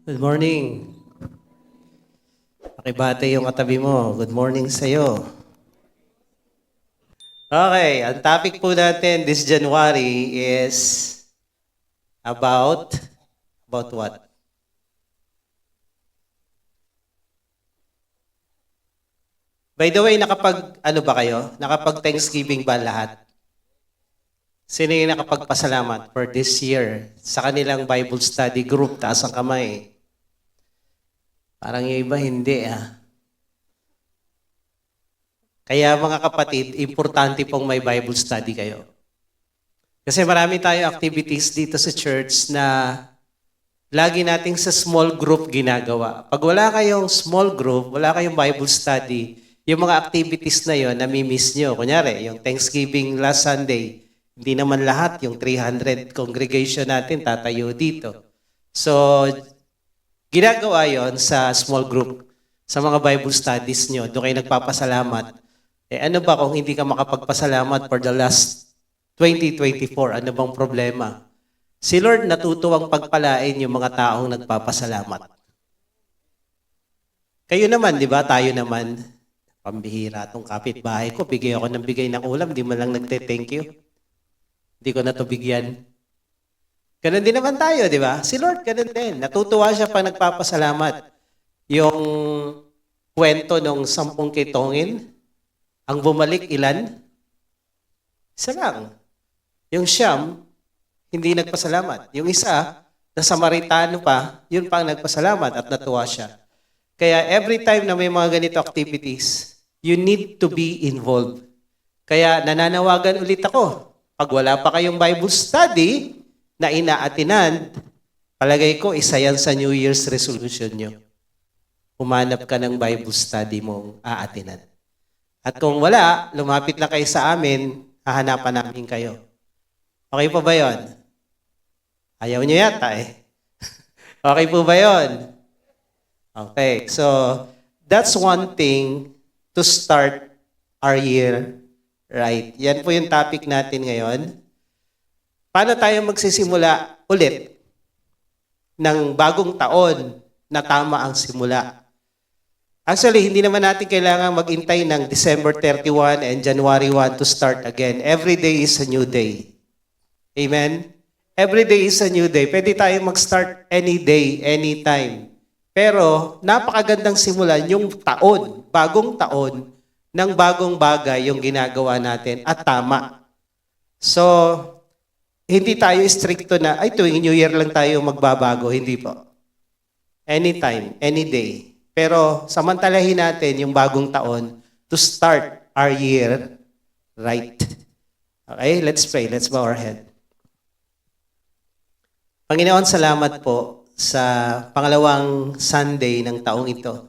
Good morning. Pakibate yung katabi mo. Good morning sa'yo. Okay, ang topic po natin this January is about what? By the way, ano ba kayo? Nakapag-Thanksgiving ba lahat? Sino yung nakapagpasalamat for this year sa kanilang Bible study group? Taas ang kamay. Parang yung iba hindi Kaya mga kapatid, importante pong may Bible study kayo. Kasi marami tayong activities dito sa church na lagi nating sa small group ginagawa. Pag wala kayong small group, wala kayong Bible study, yung mga activities na yon, nami-miss nyo. Kunyari, yung Thanksgiving last Sunday, hindi naman lahat, yung 300 congregation natin tatayo dito. So, ginagawa yon sa small group, sa mga Bible studies nyo, doon kayo nagpapasalamat. Ano ba kung hindi ka makapagpasalamat for the last 2024? Ano bang problema? Si Lord natutuwang pagpalain yung mga taong nagpapasalamat. Kayo naman, di ba? Tayo naman, pambihira itong kapitbahay ko, bigay ako ng bigay ng ulam, di man lang nagte-thank you. Hindi ko na ito bigyan. Ganun din naman tayo, di ba? Si Lord, ganun din. Natutuwa siya pag nagpapasalamat. Yung kwento ng 10 kitongin, ang bumalik ilan? Isa lang. Yung siyam, hindi nagpasalamat. Yung isa, na Samaritano pa, yun pa ang nagpasalamat at natuwa siya. Kaya every time na may mga ganito activities, you need to be involved. Kaya nananawagan ulit ako. Pag wala pa kayong Bible study, na inaatinan, palagay ko, isa yan sa New Year's resolution nyo. Humanap ka ng Bible study mong aatinan. At kung wala, lumapit lang kayo sa amin, hahanapan namin kayo. Okay po ba yun? Ayaw nyo yata Okay po ba yun? Okay, so that's one thing to start our year right. Yan po yung topic natin ngayon. Paano tayo magsisimula ulit ng bagong taon na tama ang simula? Actually, hindi naman natin kailangan mag-intay ng December 31 and January 1 to start again. Every day is a new day. Amen? Every day is a new day. Pwede tayo mag-start any day, anytime. Pero napakagandang simulan yung taon, bagong taon, ng bagong bagay yung ginagawa natin at tama. So, hindi tayo stricto na, ay tuwing New Year lang tayo magbabago. Hindi po. Anytime, any day. Pero samantalahin natin yung bagong taon to start our year right. Okay, let's pray. Let's bow our head. Panginoon, salamat po sa pangalawang Sunday ng taong ito.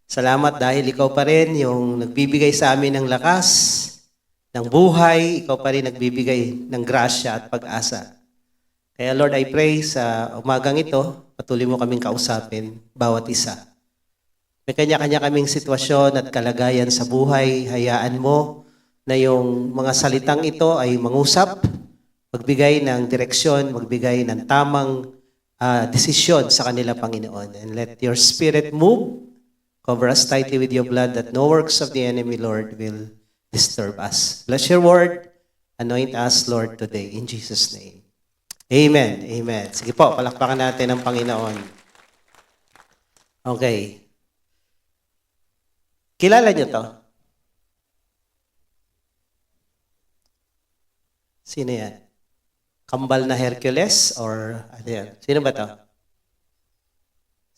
Salamat dahil ikaw pa rin yung nagbibigay sa amin ng lakas, ng buhay, ikaw pa rin nagbibigay ng grasya at pag-asa. Kaya Lord, I pray sa umagang ito, patuloy mo kaming kausapin, bawat isa. May kanya-kanya kaming sitwasyon at kalagayan sa buhay, hayaan mo na yung mga salitang ito ay mangusap, magbigay ng direksyon, magbigay ng tamang desisyon sa kanila, Panginoon. And let your Spirit move, cover us tightly with your blood that no works of the enemy, Lord, will disturb us. Bless your word. Anoint us, Lord, today. In Jesus' name. Amen. Amen. Sige po, palakpakan natin ang Panginoon. Okay. Kilala niyo to? Sino yan? Kambal na Hercules? Or ano yan? Sino ba to?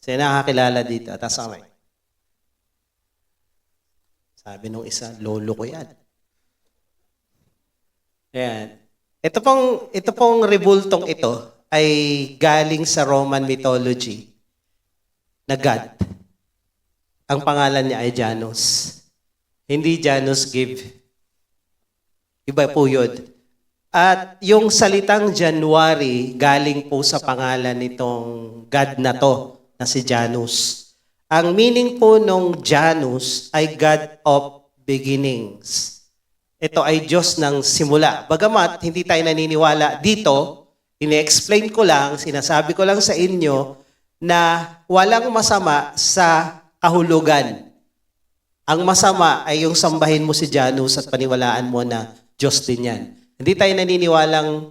Sino nakakilala dito? Taas ang kamay. Sabi nung isa, lolo ko yan. Ayan. Ito pong rebultong ito ay galing sa Roman mythology na God. Ang pangalan niya ay Janus. Hindi Janus give. Iba po yun. At yung salitang January galing po sa pangalan nitong God na to, na si Janus. Ang meaning po nung Janus ay God of beginnings. Ito ay Diyos ng simula. Bagamat hindi tayo naniniwala dito, ini-explain ko lang, sinasabi ko lang sa inyo na walang masama sa kahulugan. Ang masama ay yung sambahin mo si Janus at paniwalaan mo na Diyos din yan. Hindi tayo naniniwalang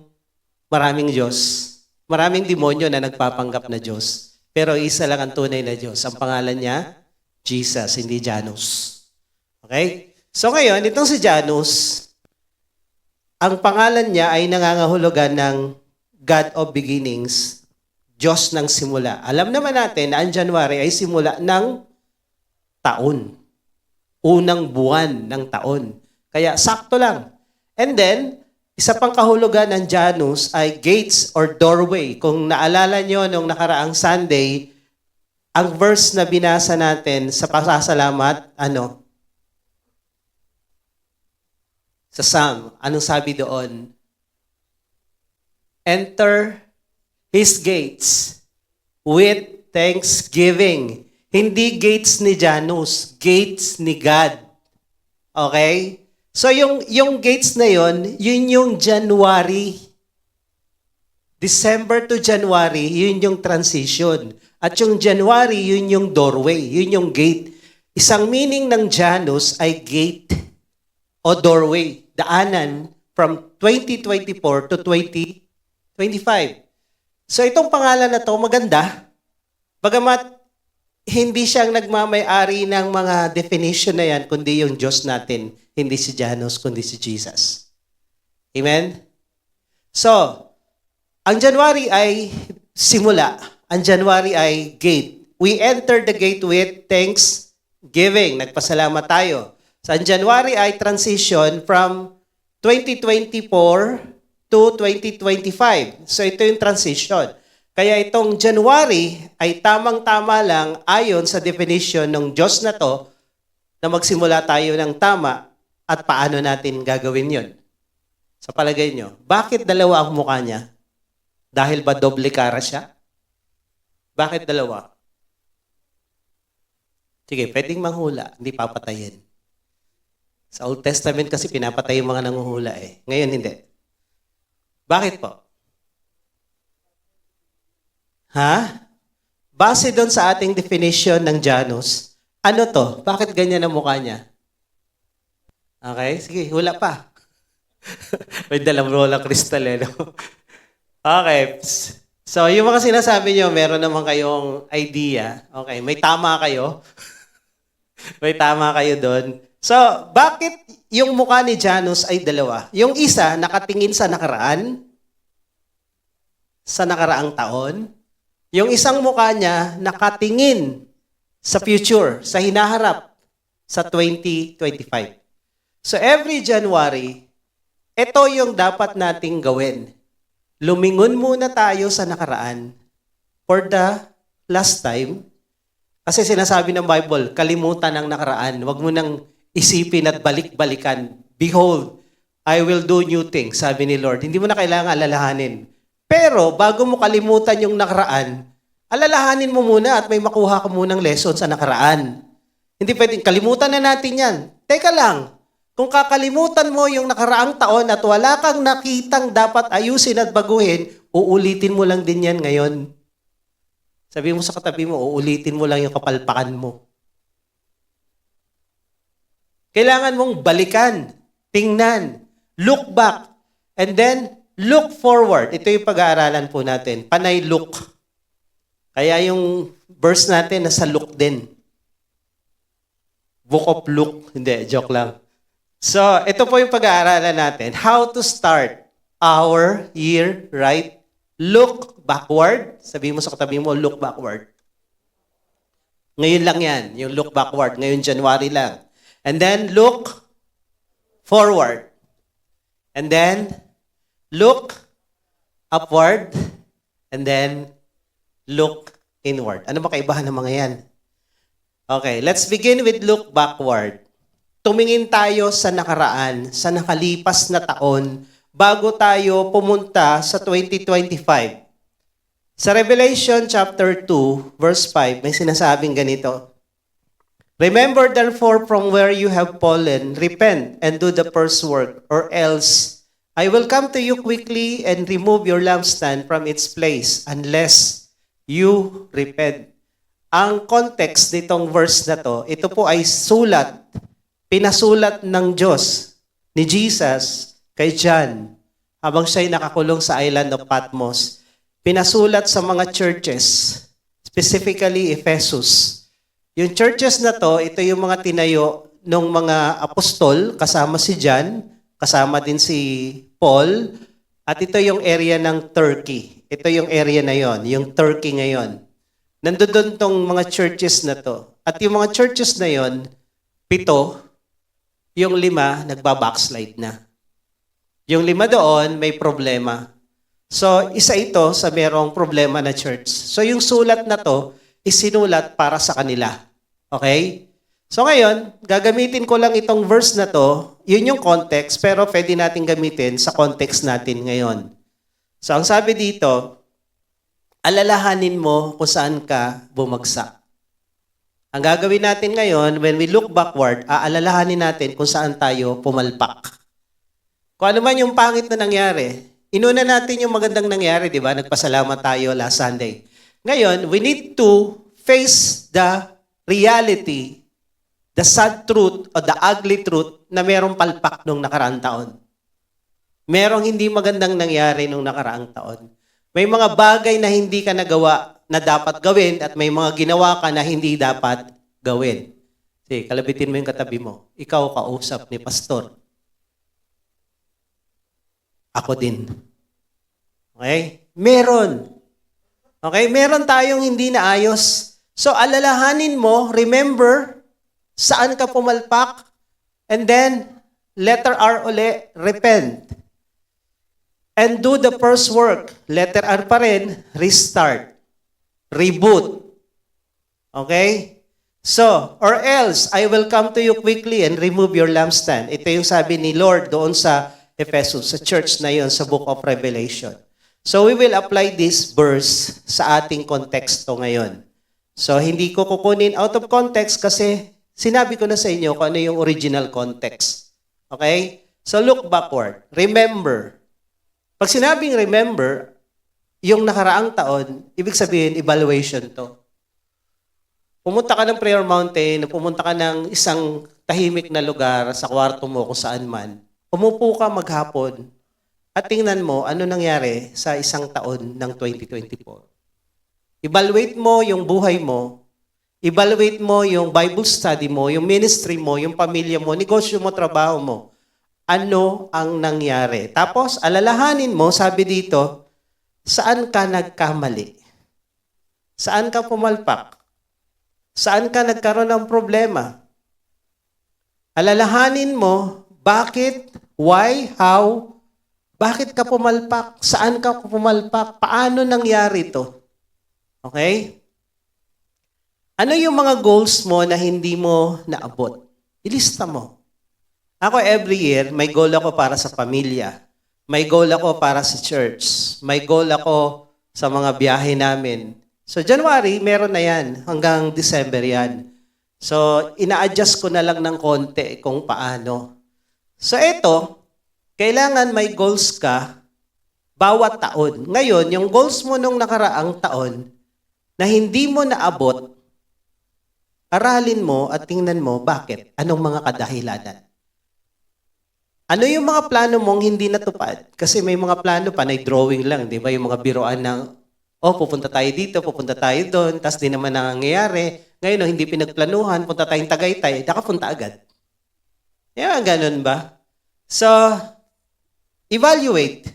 maraming Diyos. Maraming demonyo na nagpapanggap na Diyos. Pero isa lang ang tunay na Diyos. Ang pangalan niya, Jesus, hindi Janus. Okay? So ngayon, itong si Janus, ang pangalan niya ay nangangahulugan ng God of Beginnings, Diyos ng simula. Alam naman natin na ang January ay simula ng taon. Unang buwan ng taon. Kaya sakto lang. And then, isa pang kahulugan ng Janus ay gates or doorway. Kung naalala nyo nung nakaraang Sunday, ang verse na binasa natin sa pasasalamat, sa Psalm, anong sabi doon? Enter His gates with thanksgiving. Hindi gates ni Janus, gates ni God. Okay? So yung gates na yun yung January. December to January, yun yung transition. At yung January, yun yung doorway, yun yung gate. Isang meaning ng Janus ay gate o doorway, daanan from 2024 to 2025. So itong pangalan na to maganda. Bagamat hindi siyang nagmamay-ari ng mga definition na yan, kundi yung Diyos natin, hindi si Janus, kundi si Jesus. Amen? So, ang January ay simula. Ang January ay gate. We enter the gate with thanksgiving. Nagpasalamat tayo. So, ang January ay transition from 2024 to 2025. So, ito yung transition. Kaya itong January ay tamang-tama lang ayon sa definition ng Diyos na to na magsimula tayo ng tama at paano natin gagawin yon. Sa palagay nyo, bakit dalawa ang mukha niya? Dahil ba doble cara siya? Bakit dalawa? Sige, pwedeng manghula, hindi papatayin. Sa Old Testament kasi pinapatay yung mga nanguhula eh. Ngayon hindi. Bakit po? Base doon sa ating definition ng Janus, ano to? Bakit ganyan ang mukha niya? Okay, sige, hula pa. May dalang rola kristal eh, no? Okay. So, yung mga sinasabi nyo, meron naman kayong idea. Okay, may tama kayo. May tama kayo doon. So, bakit yung mukha ni Janus ay dalawa? Yung isa, nakatingin sa nakaraang taon. Yung isang mukha niya, nakatingin sa future, sa hinaharap, sa 2025. So, every January, ito yung dapat nating gawin. Lumingon muna tayo sa nakaraan for the last time. Kasi sinasabi ng Bible, kalimutan ang nakaraan. Huwag mo nang isipin at balik-balikan. Behold, I will do new things, sabi ni Lord. Hindi mo na kailangan alalahanin. Pero bago mo kalimutan yung nakaraan, alalahanin mo muna at may makuha ka munang lesson sa nakaraan. Hindi pwedeng, kalimutan na natin yan. Teka lang, kung kakalimutan mo yung nakaraang taon at wala kang nakitang dapat ayusin at baguhin, uulitin mo lang din yan ngayon. Sabi mo sa katabi mo, uulitin mo lang yung kapalpakan mo. Kailangan mong balikan, tingnan, look back, and then look forward. Ito yung pag-aaralan po natin. Panay look. Kaya yung verse natin nasa look din. Book of Luke. Hindi, joke lang. So, ito po yung pag-aaralan natin. How to start our year right. Look backward. Sabi mo sa katabi mo, look backward. Ngayon lang yan, yung look backward. Ngayon, January lang. And then, look forward. And then, look upward. And then, look inward. Ano ba kaibahan ng mga yan? Okay, let's begin with look backward. Tumingin tayo sa nakaraan, sa nakalipas na taon, bago tayo pumunta sa 2025. Sa Revelation chapter 2, verse 5, may sinasabing ganito, remember therefore from where you have fallen, repent and do the first work, or else I will come to you quickly and remove your lampstand from its place, unless you repent. Ang context nitong verse na to, ito po ay pinasulat ng Diyos, ni Jesus, kay John, habang siya'y nakakulong sa island of Patmos. Pinasulat sa mga churches, specifically Ephesus. Yung churches na to, ito yung mga tinayo ng mga apostol, kasama si John, kasama din si Paul, at ito yung area ng Turkey. Ito yung area na yon, yung Turkey ngayon. Nandoon tong mga churches na to. At yung mga churches na yon, 7, yung 5, nagbabackslide na. Yung 5 doon, may problema. So, isa ito sa merong problema na church. So, yung sulat na to, isinulat para sa kanila. Okay? So, ngayon, gagamitin ko lang itong verse na to. Yun yung context, pero pwede natin gamitin sa context natin ngayon. So, ang sabi dito, alalahanin mo kung saan ka bumagsak. Ang gagawin natin ngayon, when we look backward, aalalahanin natin kung saan tayo pumalpak. Kung ano man yung pangit na nangyari, inuna natin yung magandang nangyari, di ba? Nagpasalamat tayo last Sunday. Ngayon, we need to face the reality, the sad truth o the ugly truth na merong palpak nung nakaraang taon. Merong hindi magandang nangyari nung nakaraang taon. May mga bagay na hindi ka nagawa na dapat gawin at may mga ginawa ka na hindi dapat gawin. Sige, kalabitin mo yung katabi mo. Ikaw kausap ni pastor. Ako din. Okay? Meron. Okay? Meron tayong hindi naayos. So, alalahanin mo, remember, saan ka pumalpak, and then, letter R uli, repent. And do the first work. Letter R pa rin, restart. Reboot. Okay? So, or else, I will come to you quickly and remove your lampstand. Ito yung sabi ni Lord doon sa Ephesus, sa church na yon sa Book of Revelation. So, we will apply this verse sa ating konteksto ngayon. So, hindi ko kukunin out of context kasi sinabi ko na sa inyo kung ano yung original context. Okay? So, look backward. Remember. Pag sinabing remember, yung nakaraang taon, ibig sabihin, evaluation to. Pumunta ka ng prayer mountain, pumunta ka ng isang tahimik na lugar sa kwarto mo kung saan man. Umupo ka maghapon at tingnan mo ano nangyari sa isang taon ng 2024. Evaluate mo yung buhay mo, evaluate mo yung Bible study mo, yung ministry mo, yung pamilya mo, negosyo mo, trabaho mo. Ano ang nangyari? Tapos, alalahanin mo, sabi dito, saan ka nagkamali? Saan ka pumalpak? Saan ka nagkaroon ng problema? Alalahanin mo, bakit, why, how, bakit ka pumalpak? Saan ka pumalpak? Paano nangyari ito? Okay? Ano yung mga goals mo na hindi mo naabot? Ilista mo. Ako every year, may goal ako para sa pamilya. May goal ako para sa church. May goal ako sa mga biyahe namin. So January, meron na yan. Hanggang December yan. So ina-adjust ko na lang ng konti kung paano. So eto, kailangan may goals ka bawat taon. Ngayon, yung goals mo nung nakaraang taon na hindi mo naabot, aralin mo at tingnan mo bakit. Anong mga kadahilanan. Ano yung mga plano mong hindi natupad? Kasi may mga plano pa na drawing lang, di ba? Yung mga biroan ng, pupunta tayo dito, pupunta tayo doon, tapos di naman nangyayari. Ngayon, hindi pinagplanuhan, punta tayong Tagaytay, nakapunta agad. Yan, ganun ba? So, evaluate.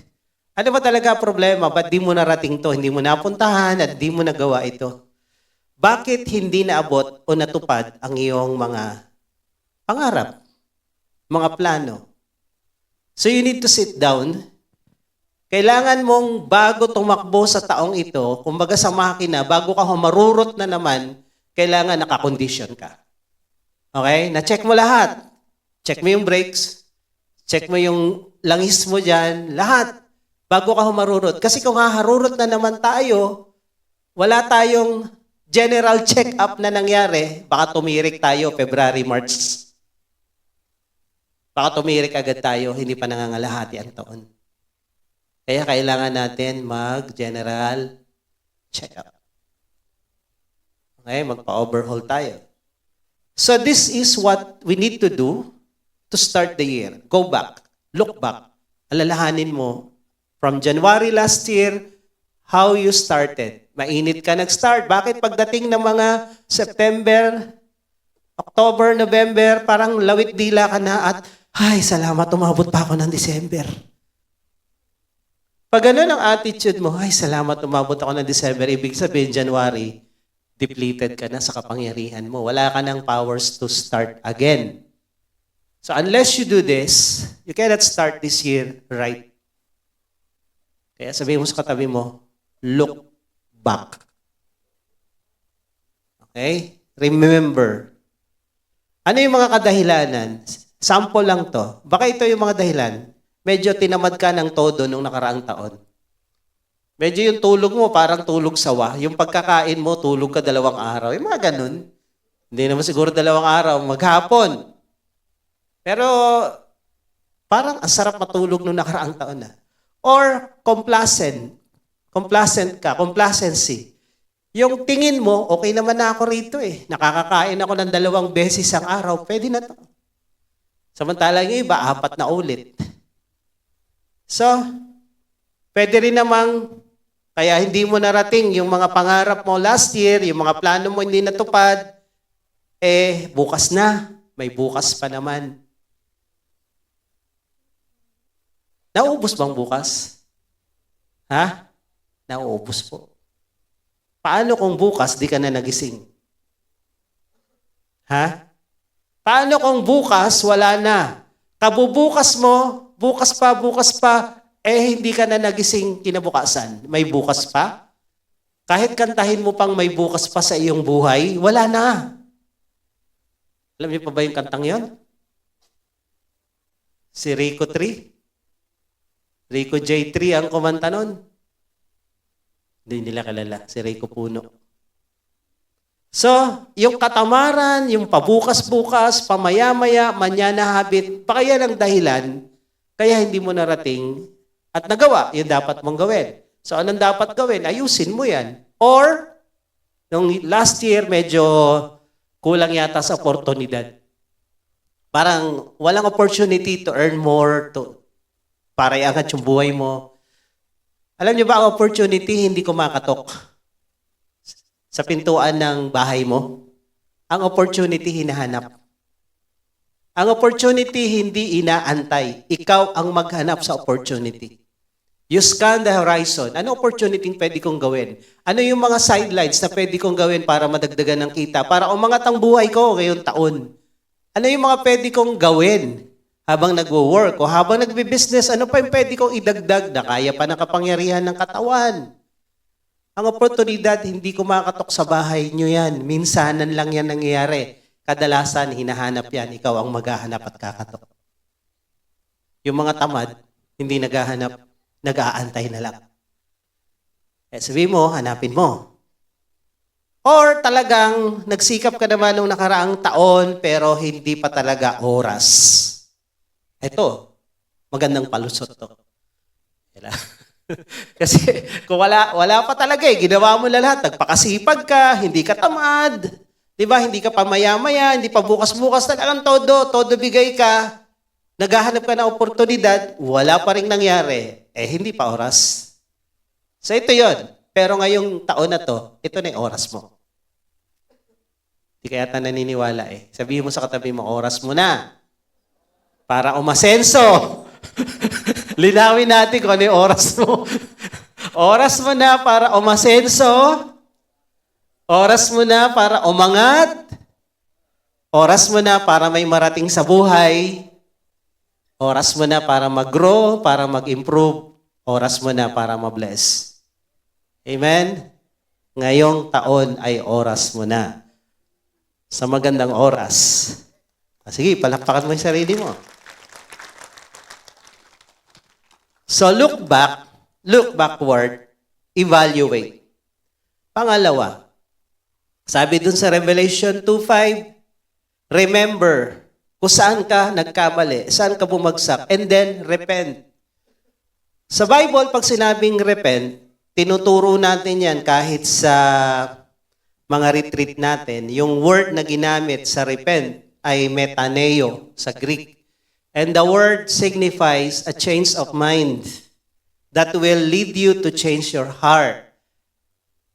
Ano ba talaga problema? Ba't di mo narating to? Hindi mo napuntahan at di mo nagawa ito? Bakit hindi naabot o natupad ang iyong mga pangarap, mga plano? So you need to sit down. Kailangan mong bago tumakbo sa taong ito, kumbaga sa makina, bago ka humarurot na naman, kailangan nakakondisyon ka. Okay? Na-check mo lahat. Check mo yung brakes. Check mo yung langis mo dyan. Lahat. Bago ka humarurot. Kasi kung haharurot na naman tayo, wala tayong general check-up na nangyari, baka tumirik tayo February, March. Baka tumirik agad tayo, hindi pa nangangalahati ang taon. Kaya kailangan natin mag-general check-up. Okay, magpa-overhaul tayo. So this is what we need to do to start the year. Go back. Look back. Alalahanin mo from January last year, how you started. Mainit ka nag-start. Bakit pagdating ng mga September, October, November, parang lawit dila ka na at, ay, salamat, umabot pa ako ng December. Pag ganun ang attitude mo, ay, salamat, umabot ako ng December, ibig sabihin, January, depleted ka na sa kapangyarihan mo. Wala ka ng powers to start again. So unless you do this, you cannot start this year right. Kaya sabihin mo sa katabi mo, look back. Okay? Remember. Ano yung mga kadahilanan? Sample lang to. Baka ito yung mga dahilan. Medyo tinamad ka ng todo nung nakaraang taon. Medyo yung tulog mo parang tulog sawa. Yung pagkakain mo, tulog ka 2 araw. Yung mga ganun. Hindi naman siguro 2 araw, maghapon. Pero parang ang sarap matulog nung nakaraang taon na. Or complacent. Complacent ka. Complacency. Yung tingin mo, okay naman na ako rito eh. Nakakakain ako ng 2 beses ang araw. Pwede na to. Samantalang yung iba, 4 na ulit. So, pwede rin namang, kaya hindi mo narating yung mga pangarap mo last year, yung mga plano mo hindi natupad, eh, bukas na. May bukas pa naman. Nauubos bang bukas? Ha? Nauubos po. Paano kung bukas di ka na nagising? Ha? Paano kung bukas wala na? Kabubukas mo, bukas pa, eh hindi ka na nagising kinabukasan. May bukas pa? Kahit kantahin mo pang may bukas pa sa iyong buhay, wala na. Alam niyo pa ba yung kantang yon? Si Rico 3? Rico J3 ang kumanta nun. Hindi nila kilala. Si Rico Puno. So, yung katamaran, yung pabukas-bukas, pamaya-maya, manyana habit, baka yan ang dahilan, kaya hindi mo narating at nagawa yung dapat mong gawin. So, anong dapat gawin? Ayusin mo yan. Or, nung last year, medyo kulang yata sa oportunidad. Parang walang opportunity to earn more, para iangat yung buhay mo. Alam niyo ba, ang opportunity hindi kumakatok sa pintuan ng bahay mo? Ang opportunity hinahanap. Ang opportunity hindi inaantay. Ikaw ang maghanap sa opportunity. You scan the horizon. Ano opportunity pwede kong gawin? Ano yung mga sidelines na pwede kong gawin para madagdagan ng kita? Para umangat ang buhay ko ngayong taon? Ano yung mga pwede kong gawin habang nagwo-work o habang nagbi-business? Ano pa yung pwede kong idagdag na kaya pa ng kapangyarihan ng katawan? Ang oportunidad, hindi kumakatok sa bahay nyo yan. Minsanan lang yan nangyayari. Kadalasan, hinahanap yan. Ikaw ang maghahanap at kakatok. Yung mga tamad, hindi naghahanap, nag-aantay na lang. Eh, sabi mo, hanapin mo. Or talagang nagsikap ka naman nung nakaraang taon pero hindi pa talaga oras. Ito, magandang palusot to. Kasi kung wala pa talaga eh, ginawa mo na lahat, nagpakasipag ka, hindi ka tamad, di ba? Hindi ka pa maya-maya, hindi pa bukas-bukas, talagang todo bigay ka, naghahanap ka ng oportunidad, wala pa rin nangyari, eh hindi pa oras. So ito yon. Pero ngayong taon na to, ito na yung oras mo. Hindi kaya ta naniniwala eh. Sabihin mo sa katabi mo, oras mo na. Para umasenso. Linawin natin kung ano yung oras mo. Oras mo na para umasenso. Oras mo na para umangat. Oras mo na para may marating sa buhay. Oras mo na para mag-grow, para mag-improve. Oras mo na para ma-bless. Amen? Ngayong taon ay oras mo na. Sa magandang oras. Sige, palakpakan mo yung sarili mo. So look backward, evaluate. Pangalawa, sabi dun sa Revelation 2:5, remember kung saan ka nagkamali, saan ka bumagsak, and then repent. Sa Bible, pag sinabing repent, tinuturo natin yan kahit sa mga retreat natin, yung word na ginamit sa repent ay metaneo sa Greek. And the word signifies a change of mind that will lead you to change your heart.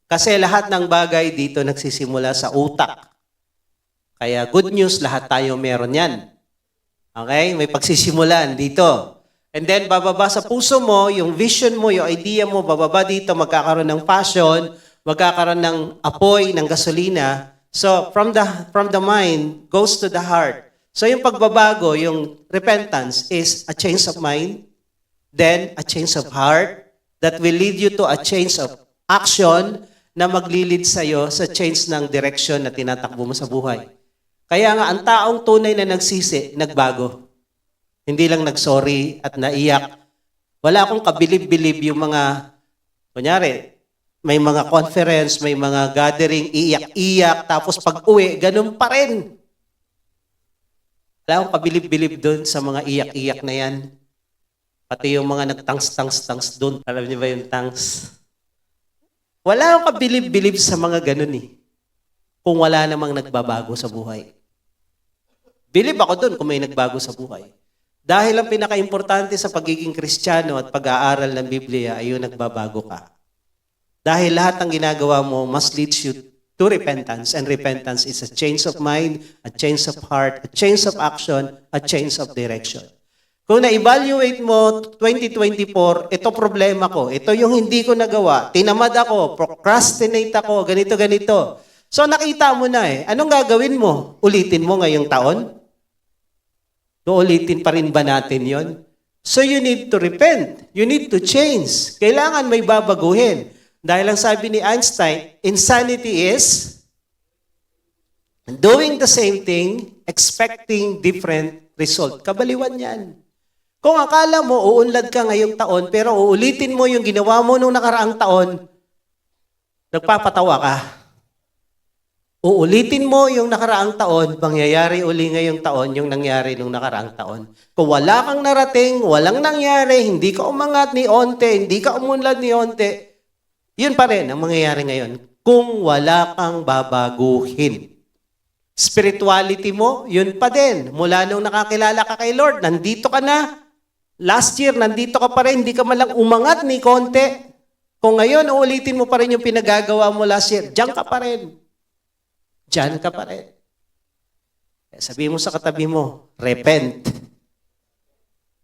Kasi lahat ng bagay dito nagsisimula sa utak. Kaya good news, lahat tayo meron yan. Okay? May pagsisimulan dito. And then, bababa sa puso mo, yung vision mo, yung idea mo, bababa dito, magkakaroon ng passion, magkakaroon ng apoy, ng gasolina. So, from the mind, goes to the heart. So, yung pagbabago, yung repentance is a change of mind, then a change of heart, that will lead you to a change of action na maglilid sa'yo sa change ng direction na tinatakbo mo sa buhay. Kaya nga, ang taong tunay na nagsisi, nagbago. Hindi lang nagsorry at naiyak. Wala akong kabilib-bilib yung mga, kunyari, may mga conference, may mga gathering, iyak-iyak, tapos pag-uwi, ganun pa rin. Wala akong kabilib-bilib doon sa mga iyak-iyak na yan. Pati yung mga nagtangs-tangs-tangs doon. Alam niyo ba yung tangs? Wala akong kabilib-bilib sa mga ganun eh. Kung wala namang nagbabago sa buhay. Bilib ako doon kung may nagbago sa buhay. Dahil ang pinaka-importante sa pagiging Kristiyano at pag-aaral ng Biblia ay yung nagbabago ka. Dahil lahat ng ginagawa mo must lead you to repentance. And repentance is a change of mind, a change of heart, a change of action, a change of direction. Kung na-evaluate mo 2024, ito problema ko, ito yung hindi ko nagawa, tinamad ako, procrastinate ako, ganito. So nakita mo na eh. Anong gagawin mo? Ulitin mo ngayong taon? Uulitin pa rin ba natin yon? So you need to repent. You need to change. Kailangan may babaguhin. Dahil ang sabi ni Einstein, insanity is doing the same thing, expecting different result. Kabaliwan yan. Kung akala mo, uunlad ka ngayong taon, pero uulitin mo yung ginawa mo nung nakaraang taon, nagpapatawa ka. Uulitin mo yung nakaraang taon, mangyayari uli ngayong taon yung nangyari nung nakaraang taon. Kung wala kang narating, walang nangyari, hindi ka umangat ni onte, hindi ka umunlad ni onte, yun pa rin ang mangyayari ngayon. Kung wala kang babaguhin. Spirituality mo, yun pa din. Mula nung nakakilala ka kay Lord, nandito ka na. Last year, nandito ka pa rin, hindi ka malang umangat ni konti. Kung ngayon, uulitin mo pa rin yung pinagagawa mo last year, diyan ka pa rin. Diyan ka pa rin. Sabihin mo sa katabi mo, repent.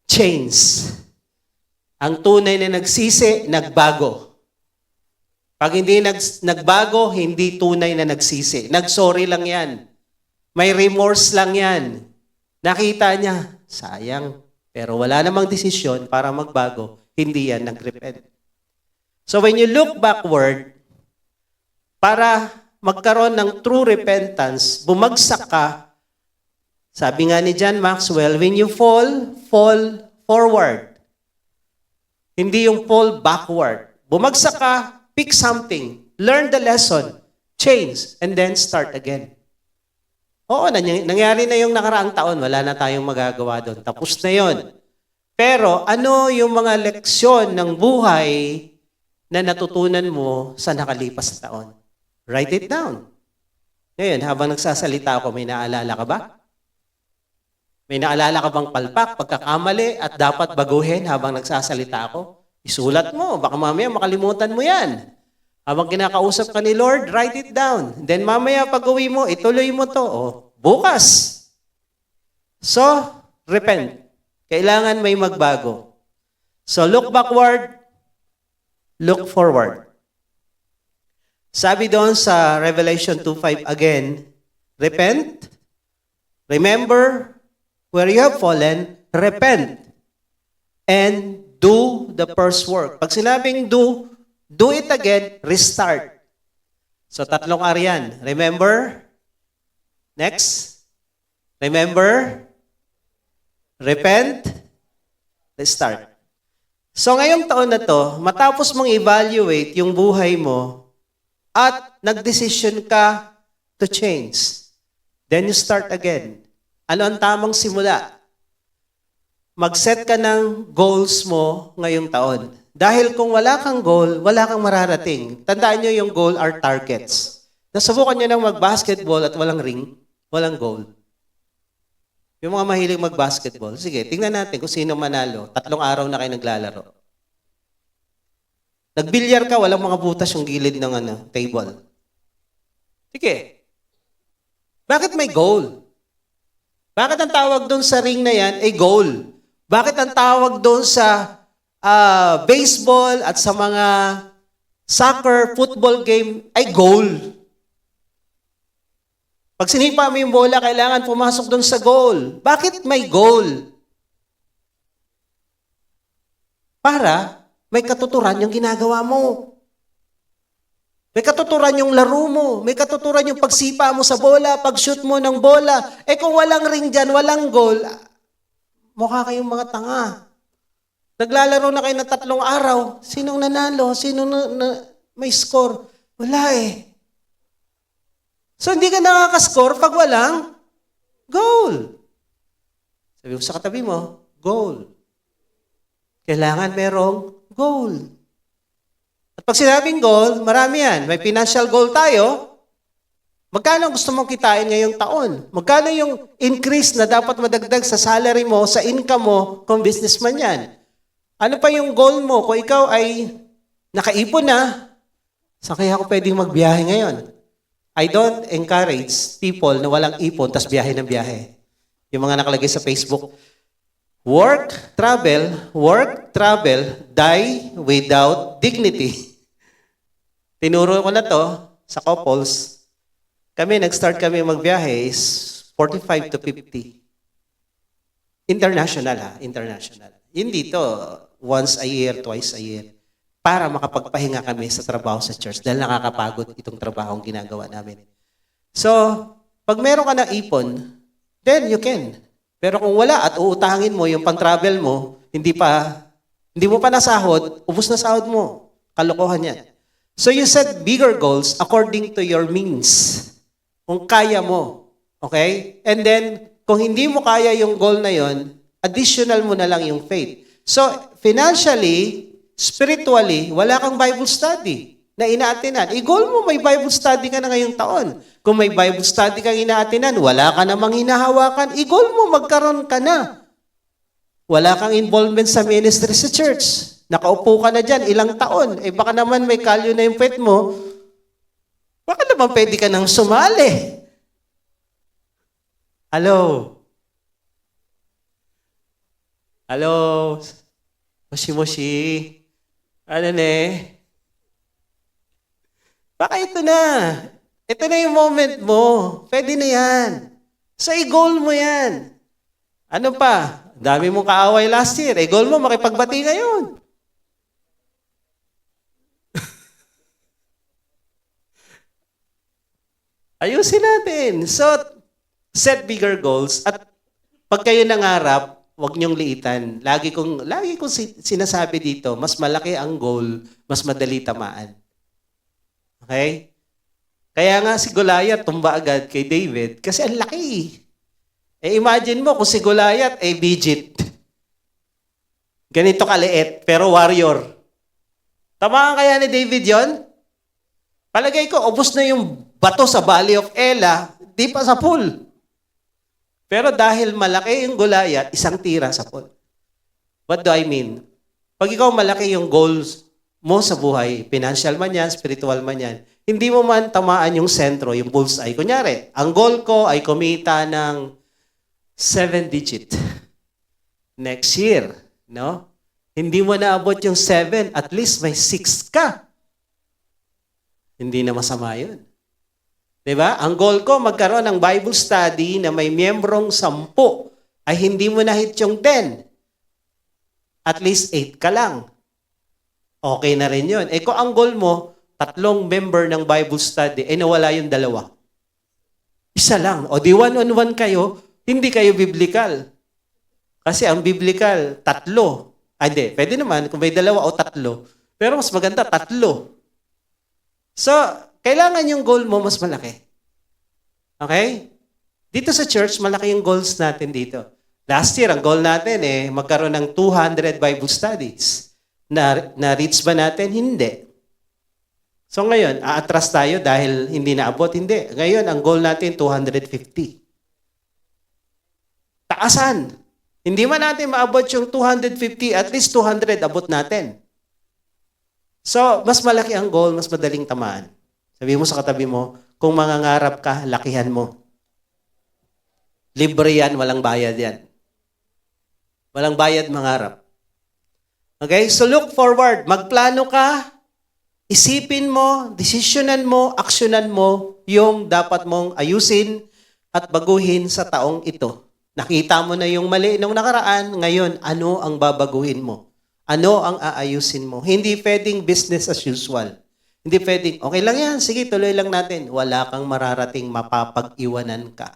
Change. Ang tunay na nagsisi, nagbago. Pag hindi nagbago, hindi tunay na nagsisi. Nagsorry lang yan. May remorse lang yan. Nakita niya, sayang. Pero wala namang desisyon para magbago. Hindi yan nagrepent. So when you look backward, para magkaroon ng true repentance, bumagsak ka, sabi nga ni John Maxwell, when you fall, fall forward. Hindi yung fall backward. Bumagsak ka, pick something, learn the lesson, change, and then start again. Oo, nangyari na yung nakaraang taon, wala na tayong magagawa doon. Tapos na yon. Pero ano yung mga leksyon ng buhay na natutunan mo sa nakalipas na taon? Write it down. Ngayon, habang nagsasalita ako, may naalala ka ba? May naalala ka bang palpak, pagkakamali at dapat baguhin habang nagsasalita ako? Isulat mo, baka mamaya makalimutan mo yan. Habang kinakausap ka ni Lord, write it down. Then mamaya pag-uwi mo, ituloy mo to. O, bukas. So, repent. Kailangan may magbago. So, look backward, look forward. Sabi doon sa Revelation 2:5 again, repent, remember where you have fallen, repent, and do the first work. Pag sinabing do it again, restart. So tatlong ariyan. Remember? Next. Remember? Repent? Restart. So ngayong taon na to, matapos mong evaluate yung buhay mo, at nagdesisyon ka to change. Then you start again. Ano ang tamang simula? Mag-set ka ng goals mo ngayong taon. Dahil kung wala kang goal, wala kang mararating. Tandaan nyo yung goal are targets. Nasubukan nyo nang mag-basketball at walang ring, walang goal. Yung mga mahilig mag-basketball, sige, tingnan natin kung sino manalo. 3 araw na kayo naglalaro. Nagbilyar ka, walang mga butas yung gilid ng table. Sige. Bakit may goal? Bakit ang tawag doon sa ring na yan ay goal? Bakit ang tawag doon sa baseball at sa mga soccer, football game ay goal? Pag sinipa mo yung bola, kailangan pumasok doon sa goal. Bakit may goal? Para may katuturan yung ginagawa mo. May katuturan yung laro mo. May katuturan yung pagsipa mo sa bola, pag-shoot mo ng bola. Eh kung walang ring dyan, walang goal, mukha kayong mga tanga. Naglalaro na kayo ng 3 araw. Sinong nanalo? Sinong may score? Wala eh. So hindi ka nakaka-score pag walang goal. Sabi mo sa katabi mo, goal. Kailangan merong goal. At pag sinabing goal, marami yan. May financial goal tayo. Magkano gusto mong kitain ngayong taon? Magkano yung increase na dapat madagdag sa salary mo, sa income mo, kung businessman yan? Ano pa yung goal mo? Kung ikaw ay nakaipon na, saan kaya ako pwedeng magbiyahe ngayon? I don't encourage people na walang ipon, tas biyahe ng biyahe. Yung mga nakalagay sa Facebook, work, travel, die without dignity. Tinuro ko na to sa couples. Nag-start kami magbiyahe is 45 to 50. International international. Hindi to once a year, twice a year. Para makapagpahinga kami sa trabaho sa church dahil nakakapagod itong trabaho ang ginagawa namin. So, pag meron ka ng ipon, then you can. Pero kung wala at uutangin mo yung pang-travel mo, hindi mo pa nasahod, ubos na sahod mo. Kalokohan yan. So you set bigger goals according to your means. Kung kaya mo. Okay? And then, kung hindi mo kaya yung goal na yon, additional mo na lang yung faith. So, financially, spiritually, wala kang Bible study na inaatinan. I-goal mo, may Bible study ka na ngayong taon. Kung may Bible study kang inaatinan, wala ka namang hinahawakan, i-goal mo, magkaroon ka na. Wala kang involvement sa ministry sa church. Nakaupo ka na dyan, ilang taon. Eh baka naman may kalyo na yung pet mo, baka naman pwede ka nang sumali. Hello? Hello? Moshi-moshi? Ano baka ito na. Ito na yung moment mo. Pwede na yan. So, i-goal mo yan. Ano pa? Dami mong kaaway last year. I-goal mo, makipagbati ngayon. Ayusin natin. So, set bigger goals. At pag kayo nangarap, huwag niyong liitan. Lagi kong sinasabi dito, mas malaki ang goal, mas madali tamaan. Okay? Kaya nga si Goliath tumba agad kay David kasi ang laki. Eh imagine mo kung si Goliath ay midget. Ganito kaliit, pero warrior. Tamaan kaya ni David yon? Palagay ko, ubos na yung bato sa Valley of Elah, di pa sa pool. Pero dahil malaki yung Goliath, isang tira sa pool. What do I mean? Pag ikaw malaki yung goals mo sa buhay, financial man yan, spiritual man yan, hindi mo man tamaan yung sentro, yung bullseye. Kunyari, ang goal ko ay kumita ng 7-digit next year. No? Hindi mo naabot yung 7, at least may 6 ka. Hindi na masama yun. Diba? Ang goal ko, magkaroon ng Bible study na may miyembrong 10, ay hindi mo na-hit yung 10. At least 8 ka lang. Okay na rin yun. Eh kung ang goal mo, 3 member ng Bible study, eh nawala yung 2. Isa lang. O di 1-on-1 kayo, hindi kayo biblical. Kasi ang biblical, 3. Ay, hindi. Pwede naman kung may 2 o 3. Pero mas maganda, 3. So, kailangan yung goal mo mas malaki. Okay? Dito sa church, malaki yung goals natin dito. Last year, ang goal natin magkaroon ng 200 Bible studies. Na-reach ba natin? Hindi. So ngayon, aatras tayo dahil hindi naabot? Hindi. Ngayon, ang goal natin, 250. Taasan. Hindi man natin maabot yung 250, at least 200 abot natin. So, mas malaki ang goal, mas madaling tamaan. Sabi mo sa katabi mo, kung mangangarap ka, lakihan mo. Libre yan, walang bayad yan. Walang bayad mangarap. Okay? So look forward. Magplano ka, isipin mo, desisyonan mo, aksyonan mo yung dapat mong ayusin at baguhin sa taong ito. Nakita mo na yung mali nung nakaraan, ngayon, ano ang babaguhin mo? Ano ang aayusin mo? Hindi pwedeng business as usual. Hindi pwedeng, okay lang yan, sige, tuloy lang natin. Wala kang mararating, mapapag-iwanan ka.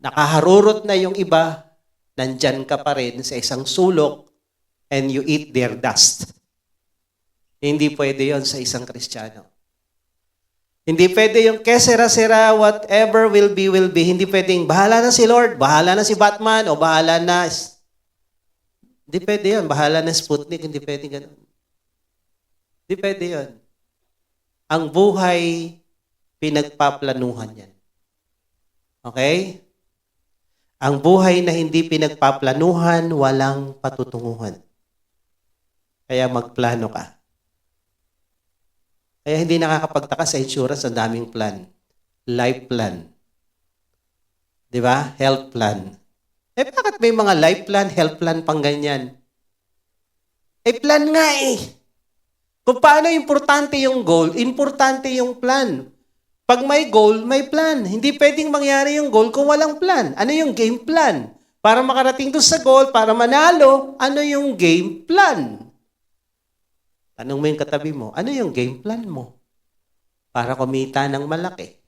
Nakaharurot na yung iba, nandyan ka pa rin sa isang sulok and you eat their dust. Hindi pwede yon sa isang Kristiyano. Hindi pwede yung kesera-sera, whatever will be, will be. Hindi pwedeng, bahala na si Lord, bahala na si Batman, o bahala na... Hindi pwede yun. Bahala na Sputnik, hindi pwede ganun. Hindi pwede yun. Ang buhay, pinagpaplanuhan yan. Okay? Ang buhay na hindi pinagpaplanuhan, walang patutunguhan. Kaya magplano ka. Kaya hindi nakakapagtaka sa insurance, ang daming plan. Life plan. Di ba? Health plan. Bakit may mga life plan, health plan pang ganyan? Plan nga eh. Kung paano importante yung goal, importante yung plan. Pag may goal, may plan. Hindi pwedeng mangyari yung goal kung walang plan. Ano yung game plan? Para makarating doon sa goal, para manalo, ano yung game plan? Tanong mo yung katabi mo, ano yung game plan mo? Para kumita ng malaki.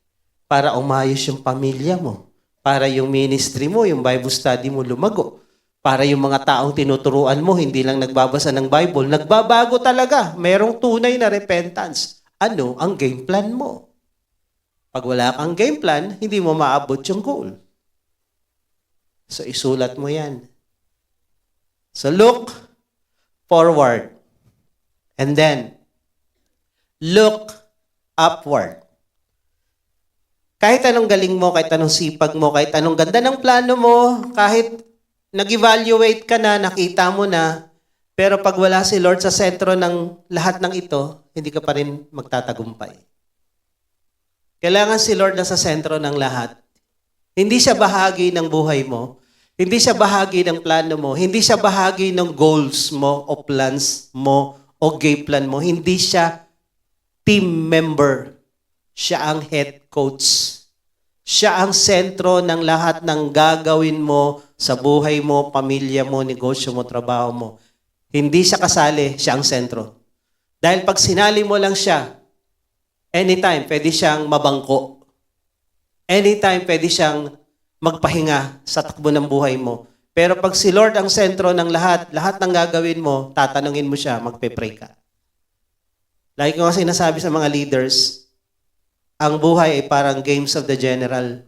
Para umayos yung pamilya mo. Para yung ministry mo, yung Bible study mo lumago. Para yung mga taong tinuturuan mo, hindi lang nagbabasa ng Bible, nagbabago talaga. Merong tunay na repentance. Ano ang game plan mo? Pag wala kang game plan, hindi mo maabot yung goal. So isulat mo yan. So look forward. And then, look upward. Kahit anong galing mo, kahit anong sipag mo, kahit anong ganda ng plano mo, kahit nag-evaluate ka na, nakita mo na, pero pag wala si Lord sa sentro ng lahat ng ito, hindi ka pa rin magtatagumpay. Kailangan si Lord na sa sentro ng lahat. Hindi siya bahagi ng buhay mo. Hindi siya bahagi ng plano mo. Hindi siya bahagi ng goals mo o plans mo o game plan mo. Hindi siya team member. Siya ang head coach. Siya ang sentro ng lahat ng gagawin mo sa buhay mo, pamilya mo, negosyo mo, trabaho mo. Hindi siya kasali, siya ang sentro. Dahil pag sinali mo lang siya, anytime pwede siyang mabangko. Anytime pwede siyang magpahinga sa takbo ng buhay mo. Pero pag si Lord ang sentro ng lahat, lahat ng gagawin mo, tatanungin mo siya, magpe-pray ka. Like ko kasi nasabi sa mga leaders, ang buhay ay parang games of the general.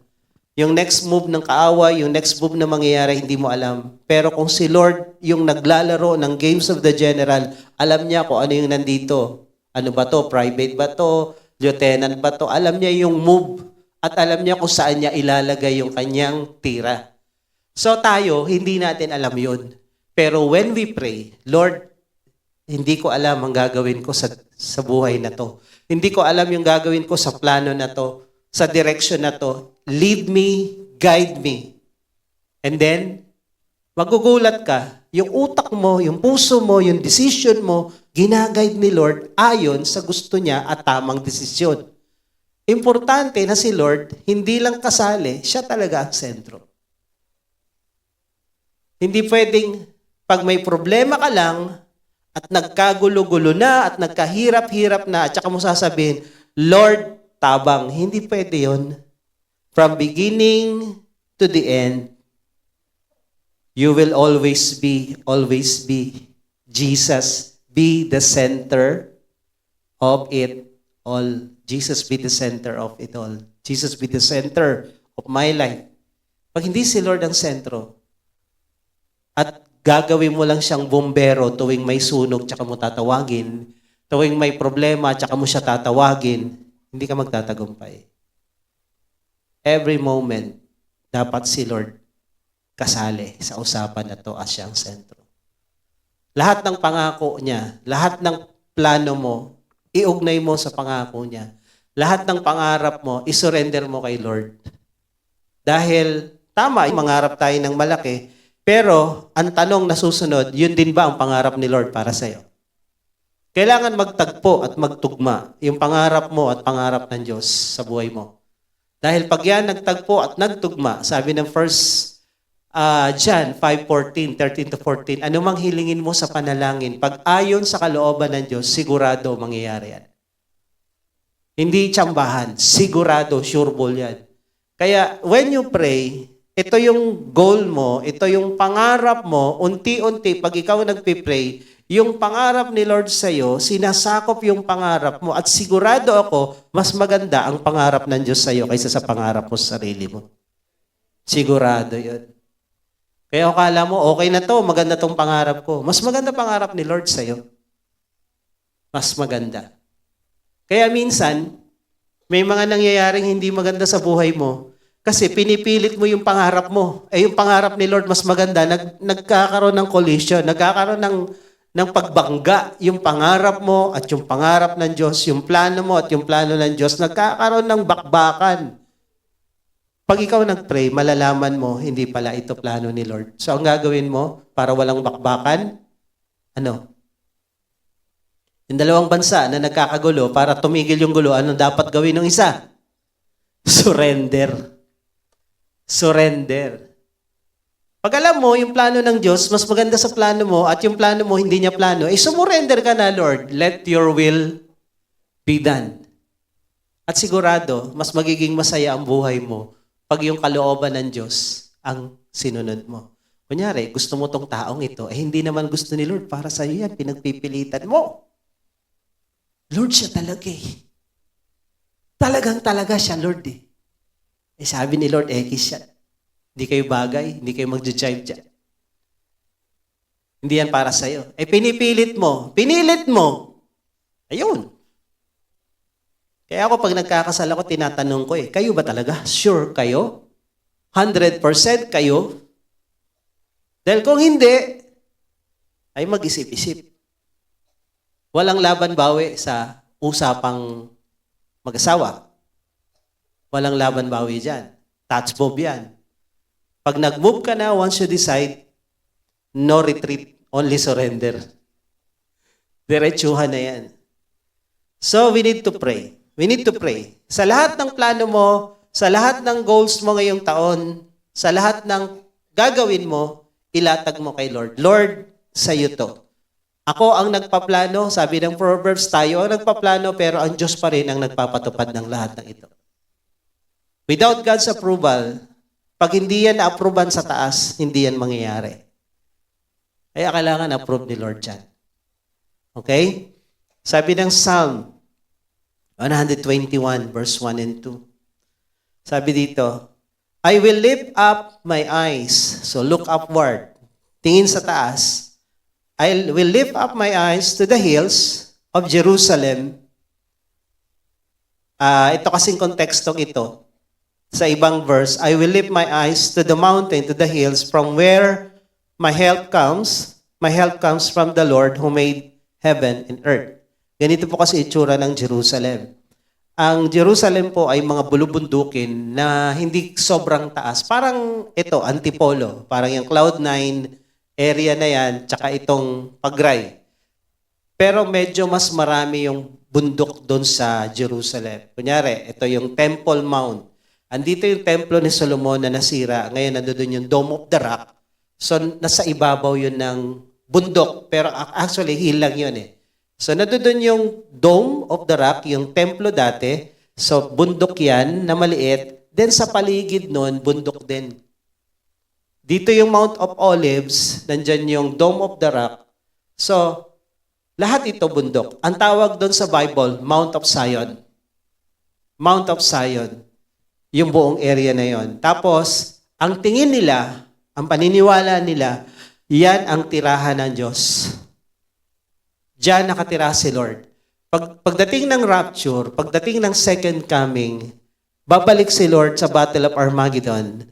Yung next move ng kaaway, yung next move na mangyayari, hindi mo alam. Pero kung si Lord yung naglalaro ng games of the general, alam niya kung ano yung nandito. Ano ba to? Private ba to? Lieutenant ba to? Alam niya yung move at alam niya kung saan niya ilalagay yung kanyang tira. So tayo, hindi natin alam yun. Pero when we pray, Lord, hindi ko alam ang gagawin ko sa buhay na to. Hindi ko alam yung gagawin ko sa plano na to, sa direction na to. Lead me, guide me. And then, magugulat ka, yung utak mo, yung puso mo, yung decision mo, ginaguide ni Lord ayon sa gusto niya at tamang desisyon. Importante na si Lord, hindi lang kasali, siya talaga ang sentro. Hindi pwedeng, pag may problema ka lang, at nagkagulo-gulo na, at nagkahirap-hirap na, at saka mo sasabihin, Lord, tabang. Hindi pwede yun. From beginning to the end, you will always be Jesus. Be the center of it all. Jesus be the center of it all. Jesus be the center of my life. Pag hindi si Lord ang sentro, at gagawin mo lang siyang bombero tuwing may sunog tsaka mo tatawagin, tuwing may problema, tsaka mo siya tatawagin, hindi ka magtatagumpay. Every moment, dapat si Lord kasali sa usapan na to as siyang sentro. Lahat ng pangako niya, lahat ng plano mo, iugnay mo sa pangako niya. Lahat ng pangarap mo, isurrender mo kay Lord. Dahil, tama, mangarap tayo ng malaki, pero ang tanong na susunod, yun din ba ang pangarap ni Lord para sa'yo? Kailangan magtagpo at magtugma yung pangarap mo at pangarap ng Diyos sa buhay mo. Dahil pag yan nagtagpo at nagtugma, sabi ng 1 John 5:14, 13-14, anumang hilingin mo sa panalangin, pag ayon sa kalooban ng Diyos, sigurado mangyayari yan. Hindi tsambahan, sigurado, sure ball yan. Kaya when you pray, ito yung goal mo, ito yung pangarap mo, unti-unti, pag ikaw nagpipray, yung pangarap ni Lord sa'yo, sinasakop yung pangarap mo at sigurado ako, mas maganda ang pangarap ng Diyos sa'yo kaysa sa pangarap mo sa sarili mo. Sigurado yun. Kaya akala mo, okay na to, maganda tong pangarap ko. Mas maganda pangarap ni Lord sa'yo. Mas maganda. Kaya minsan, may mga nangyayaring hindi maganda sa buhay mo kasi pinipilit mo yung pangarap mo. Yung pangarap ni Lord mas maganda, nagkakaroon ng collision, nagkakaroon ng pagbangga, yung pangarap mo at yung pangarap ng Diyos, yung plano mo at yung plano ng Diyos, nagkakaroon ng bakbakan. Pag ikaw nag-pray, malalaman mo, hindi pala ito plano ni Lord. So, ang gagawin mo para walang bakbakan, ano? Yung dalawang bansa na nagkakagulo, para tumigil yung gulo, ano dapat gawin ng isa? Surrender. Surrender. Pag alam mo, yung plano ng Diyos, mas maganda sa plano mo, at yung plano mo, hindi niya plano, sumurrender ka na, Lord. Let your will be done. At sigurado, mas magiging masaya ang buhay mo pag yung kalooban ng Diyos ang sinunod mo. Kunyari, gusto mo tong taong ito, hindi naman gusto ni Lord para sa iyo yan, pinagpipilitan mo. Lord siya talaga eh. Talagang siya, Lord eh. Sabi ni Lord, X siya. Hindi kayo bagay, hindi kayo mag-jive dyan. Hindi yan para sa'yo. Pinipilit mo. Ayun. Kaya ako pag nagkakasal ako, tinatanong ko kayo ba talaga? Sure kayo? 100% kayo? Dahil kung hindi, ay mag-isip-isip. Walang laban-bawi sa usapang mag-asawa. Walang laban-bawi dyan. Touch Bob yan. Pag nag-move ka na, once you decide, no retreat, only surrender. Diretsuhan na yan. So, we need to pray. We need to pray. Sa lahat ng plano mo, sa lahat ng goals mo ngayong taon, sa lahat ng gagawin mo, ilatag mo kay Lord. Lord, sa'yo to. Ako ang nagpaplano, sabi ng Proverbs, tayo ang nagpaplano, pero ang Diyos pa rin ang nagpapatupad ng lahat ng ito. Without God's approval, pag hindi yan na-approvean sa taas, hindi yan mangyayari. Kaya kailangan approve ni Lord dyan. Okay? Sabi ng Psalm 121, verse 1 and 2. Sabi dito, I will lift up my eyes. So look upward. Tingin sa taas. I will lift up my eyes to the hills of Jerusalem. Ito kasing kontekstong ito. Sa ibang verse, I will lift my eyes to the mountain, to the hills, from where my help comes. My help comes from the Lord who made heaven and earth. Ganito po kasi itsura ng Jerusalem. Ang Jerusalem po ay mga bulubundukin na hindi sobrang taas. Parang ito, Antipolo. Parang yung Cloud9 area na yan, tsaka itong Pagray. Pero medyo mas marami yung bundok doon sa Jerusalem. Kunyari, ito yung Temple Mount. Andito yung templo ni Solomon na nasira. Ngayon, nandoon yung Dome of the Rock. So, nasa ibabaw yun ng bundok. Pero actually, hill lang yun eh. So, nandoon yung Dome of the Rock, yung templo dati. So, bundok yan na maliit. Then, sa paligid nun, bundok din. Dito yung Mount of Olives, nandyan yung Dome of the Rock. So, lahat ito bundok. Ang tawag doon sa Bible, Mount of Zion. Mount of Zion. Yung buong area na yon. Tapos, ang tingin nila, ang paniniwala nila, yan ang tirahan ng Diyos. Diyan nakatira si Lord. Pagdating ng rapture, pagdating ng second coming, babalik si Lord sa Battle of Armageddon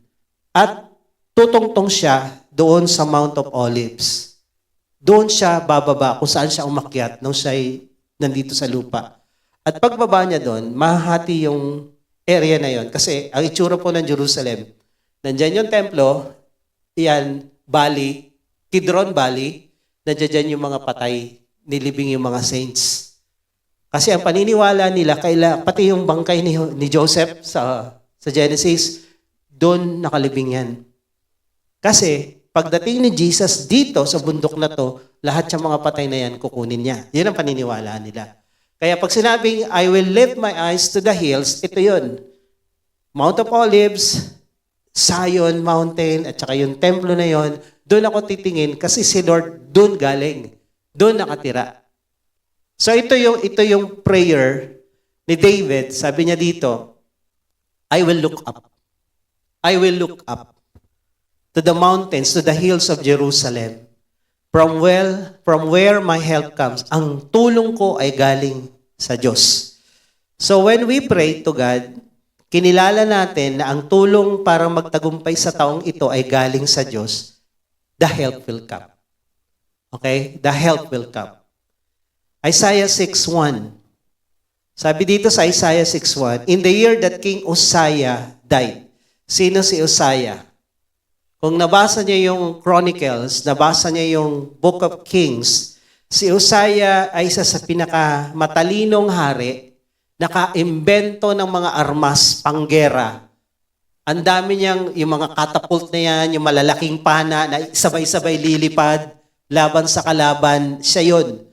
at tutungtong siya doon sa Mount of Olives. Doon siya bababa kung saan siya umakyat nung siya'y nandito sa lupa. At pagbaba niya doon, mahahati yung area na yon. Kasi ang itsura po ng Jerusalem, nandyan yung templo, iyan, Valley, Kidron Valley, nandyan yung mga patay, nilibing yung mga saints. Kasi ang paniniwala nila, pati yung bangkay ni Joseph sa Genesis, doon nakalibing yan. Kasi pagdating ni Jesus dito sa bundok na to, lahat ng mga patay na yan kukunin niya. Yan ang paniniwala nila. Kaya pag sinabing, I will lift my eyes to the hills, ito yun. Mount of Olives, Zion Mountain, at saka yung templo na yon, doon ako titingin kasi si Lord doon galing. Doon nakatira. So ito yung prayer ni David. Sabi niya dito, I will look up. I will look up to the mountains, to the hills of Jerusalem. From where my help comes. Ang tulong ko ay galing sa Diyos. So when we pray to God, kinilala natin na ang tulong para magtagumpay sa taong ito ay galing sa Diyos. The help will come. Okay? The help will come. Isaiah 6:1. Sabi dito sa Isaiah 6:1, in the year that King Uzziah died. Sino si Uzziah? Kung nabasa niya yung Chronicles, nabasa niya yung Book of Kings, si Uzziah ay isa sa pinakamatalinong hari, naka-imbento ng mga armas, panggera. Ang dami niyang, yung mga catapult na yan, yung malalaking pana na sabay-sabay lilipad, laban sa kalaban, siya yun.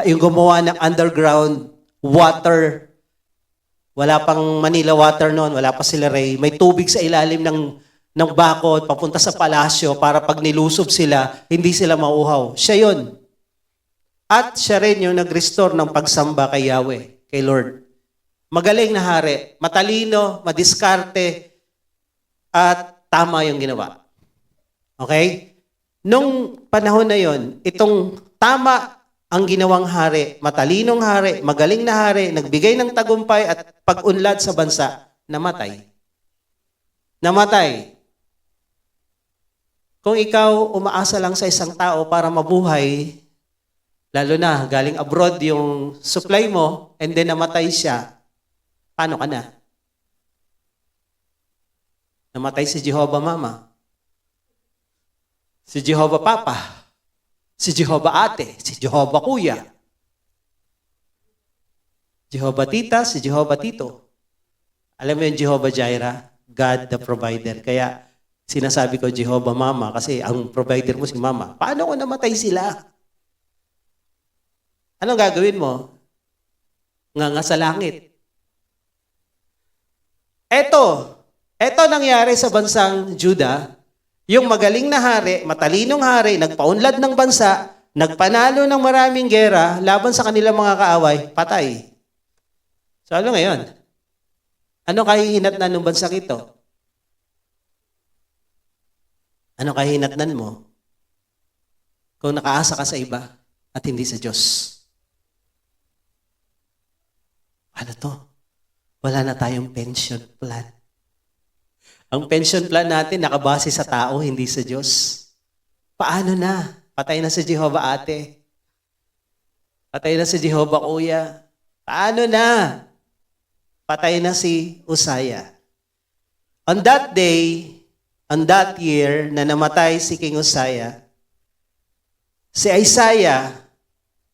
Yung gumawa ng underground water. Wala pang Manila water noon, wala pa sila Ray. May tubig sa ilalim ng bakod, papunta sa palasyo para pag nilusob sila, hindi sila mauhaw. Siya yun. At siya rin yung nag-restore ng pagsamba kay Yahweh, kay Lord. Magaling na hari, matalino, madiskarte, at tama yung ginawa. Okay? Nung panahon na yon, itong tama ang ginawang hari, matalinong hari, magaling na hari, nagbigay ng tagumpay at pag-unlad sa bansa, namatay. Namatay. Kung ikaw umaasa lang sa isang tao para mabuhay, lalo na galing abroad yung supply mo, and then namatay siya, paano ka na? Namatay si Jehovah Mama, si Jehovah Papa, si Jehovah Ate, si Jehovah Kuya, Jehovah Tita, si Jehovah Tito. Alam mo yung Jehovah Jireh, God the provider. Kaya sinasabi ko Jehovah Mama kasi ang provider mo si Mama. Paano kung namatay sila? Anong gagawin mo? Nga sa langit. Eto nangyari sa bansang Juda. Yung magaling na hari, matalinong hari, nagpaunlad ng bansa, nagpanalo ng maraming gera laban sa kanilang mga kaaway, patay. So ano ngayon? Ano kahihinatnan ng bansang ito? Ano kahihinatnan mo? Kung nakaasa ka sa iba at hindi sa Diyos. Ano to? Wala na tayong pension plan. Ang pension plan natin nakabase sa tao, hindi sa Diyos. Paano na? Patay na si Jehovah Ate. Patay na si Jehovah Kuya. Paano na? Patay na si Uzziah. On that day, on that year na namatay si King Uzziah, si Isaiah,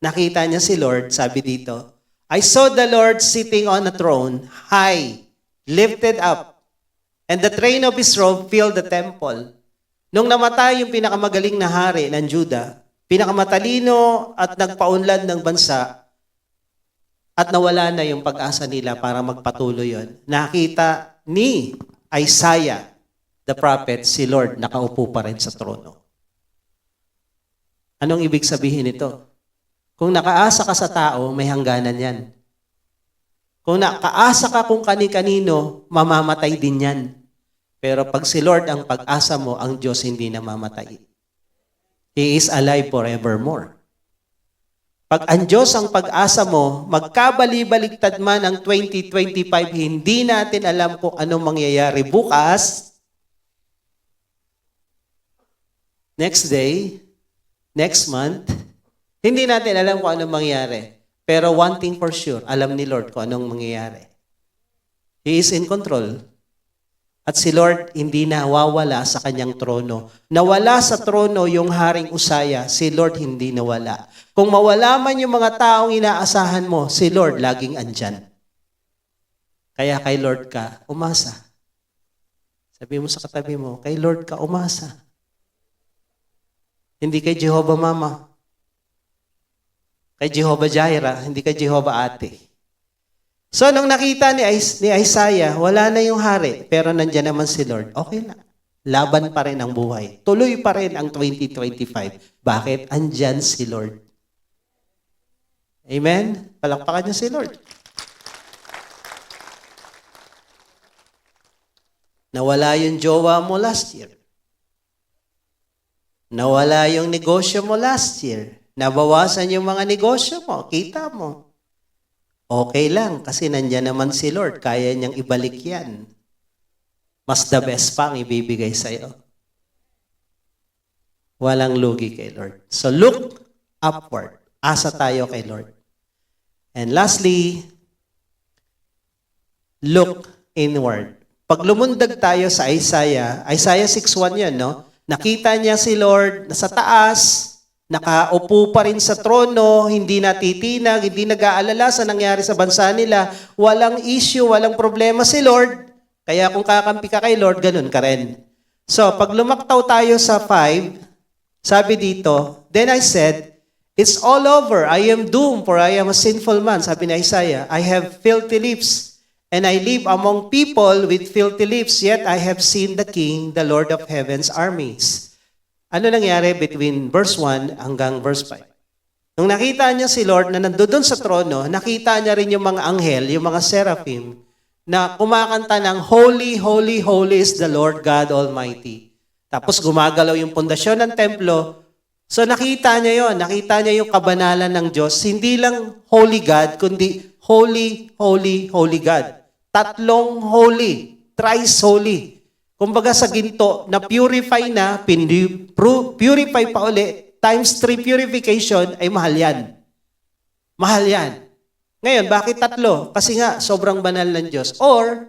nakita niya si Lord, sabi dito, I saw the Lord sitting on a throne, high, lifted up, and the train of his robe filled the temple. Nung namatay yung pinakamagaling na hari ng Juda, pinakamatalino at nagpaunlad ng bansa, at nawala na yung pag-asa nila para magpatuloy yon. Nakita ni Isaiah, the prophet, si Lord nakaupo pa rin sa trono. Anong ibig sabihin nito? Kung nakaasa ka sa tao, may hangganan yan. Kung nakaasa ka kung kani-kanino, mamamatay din yan. Pero pag si Lord ang pag-asa mo, ang Diyos hindi namamatay. He is alive forevermore. Pag ang Diyos ang pag-asa mo, magkabali-baligtad man ang 2025, hindi natin alam kung anong mangyayari bukas, next day, next month, hindi natin alam kung anong mangyayari. Pero one thing for sure, alam ni Lord kung anong mangyayari. He is in control. At si Lord hindi nawawala sa kanyang trono. Nawala sa trono yung Haring Usaya, si Lord hindi nawala. Kung mawala man yung mga taong inaasahan mo, si Lord laging andyan. Kaya kay Lord ka, umasa. Sabi mo sa katabi mo, kay Lord ka, umasa. Hindi kay Jehovah Mama. Kay Jehovah Jireh, hindi kay Jehovah Ate. So, nung nakita ni Isaiah, wala na yung hari, pero nandiyan naman si Lord. Okay na. Laban pa rin ang buhay. Tuloy pa rin ang 2025. Bakit? Andyan si Lord. Amen? Palakpakan niyo si Lord. Nawala yung jowa mo last year. Nawala yung negosyo mo last year. Nabawasan yung mga negosyo mo. Kita mo. Okay lang, kasi nandyan naman si Lord. Kaya niyang ibalik yan. Mas the best pa ang ibibigay sa'yo. Walang lugi kay Lord. So look upward. Asa tayo kay Lord. And lastly, look inward. Pag lumundag tayo sa Isaiah 6:1 yan, no? Nakita niya si Lord nasa taas, nakaupo pa rin sa trono, hindi natitinag, hindi nag-aalala sa nangyari sa bansa nila. Walang issue, walang problema si Lord. Kaya kung kakampi ka kay Lord, ganun ka rin. So, pag lumaktaw tayo sa 5, sabi dito, then I said, it's all over. I am doomed, for I am a sinful man. Sabi ni Isaiah, I have filthy lips, and I live among people with filthy lips, yet I have seen the King, the Lord of heaven's armies. Ano nangyari between verse 1 hanggang verse 5? Nung nakita niya si Lord na nandoon sa trono, nakita niya rin yung mga anghel, yung mga seraphim, na kumakanta ng Holy, Holy, Holy is the Lord God Almighty. Tapos gumagalaw yung pundasyon ng templo. So nakita niya yon, nakita niya yung kabanalan ng Diyos. Hindi lang Holy God, kundi Holy, Holy, Holy God. Tatlong holy, thrice holy. Kumbaga sa ginto, na purify na, purify pa uli, times 3 purification, ay mahal yan. Mahal yan. Ngayon, bakit tatlo? Kasi nga, sobrang banal ng Diyos. Or,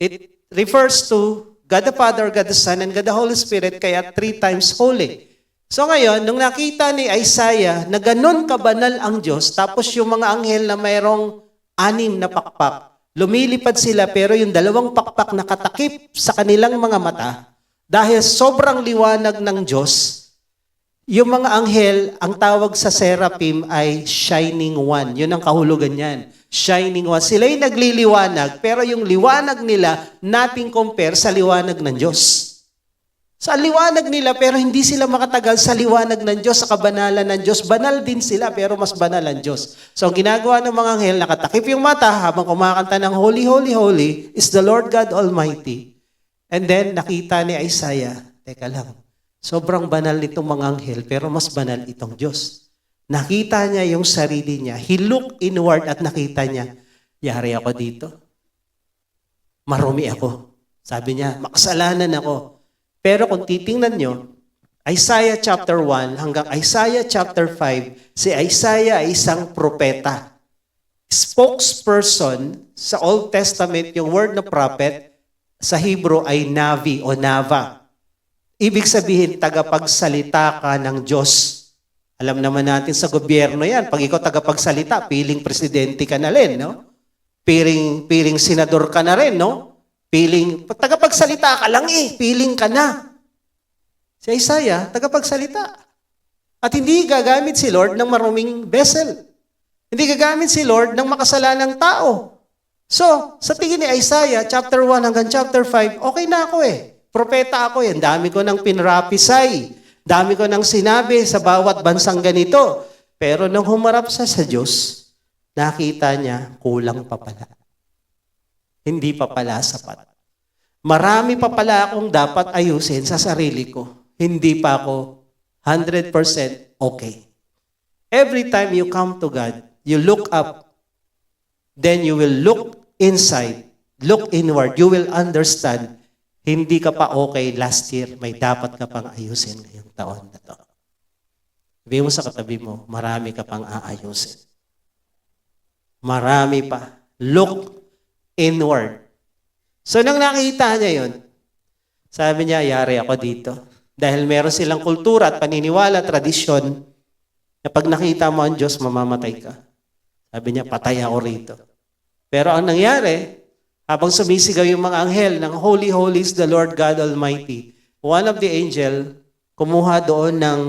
it refers to God the Father, God the Son, and God the Holy Spirit, kaya 3 times holy. So ngayon, nung nakita ni Isaiah na ganun kabanal ang Diyos, tapos yung mga anghel na mayroong 6 na pakpak, lumilipad sila pero yung 2 pakpak nakatakip sa kanilang mga mata dahil sobrang liwanag ng Diyos. Yung mga anghel, ang tawag sa seraphim ay shining one. Yun ang kahulugan niyan. Shining one. Sila'y nagliliwanag pero yung liwanag nila nating compare sa liwanag ng Diyos. Sa liwanag nila pero hindi sila makatagal sa liwanag ng Diyos, sa kabanalan ng Diyos. Banal din sila pero mas banal ang Diyos. So ang ginagawa ng mga anghel, nakatakip yung mata habang kumakanta ng Holy, Holy, Holy is the Lord God Almighty. And then nakita ni Isaiah, teka lang, sobrang banal nitong mga anghel pero mas banal itong Diyos. Nakita niya yung sarili niya. He looked inward at nakita niya, yari ako dito. Marumi ako. Sabi niya, makasalanan ako. Pero kung titingnan nyo, Isaiah chapter 1 hanggang Isaiah chapter 5, si Isaiah ay isang propeta. Spokesperson sa Old Testament, yung word na prophet, sa Hebrew ay Navi o Nava. Ibig sabihin, tagapagsalita ka ng Diyos. Alam naman natin sa gobyerno yan, pag ikaw tagapagsalita, piling presidente ka na rin, no? Piling senador ka na rin, no? Tagapagsalita ka lang piling ka na. Si Isaiah, tagapagsalita. At hindi gagamit si Lord ng maruming vessel. Hindi gagamit si Lord ng makasalanang tao. So, sa tingin ni Isaiah, chapter 1 hanggang chapter 5, okay na ako Propeta ako dami ko nang pinrapisay. Dami ko nang sinabi sa bawat bansang ganito. Pero nung humarap sa Diyos, nakita niya, kulang pa pala. Hindi pa pala sapat. Marami pa pala akong dapat ayusin sa sarili ko. Hindi pa ako 100% okay. Every time you come to God, you look up, then you will look inside, look inward, you will understand, hindi ka pa okay last year, may dapat ka pang ayusin ngayong taon na to. Sabihin mo sa katabi mo, marami ka pang aayusin. Marami pa. Look inward. So nang nakita niya yun, sabi niya, yari ako dito. Dahil meron silang kultura at paniniwala, tradisyon, na pag nakita mo ang Diyos, mamamatay ka. Sabi niya, patay ako rito. Pero ang nangyari, habang sumisigaw yung mga anghel ng Holy, Holy is the Lord God Almighty, one of the angel, kumuha doon ng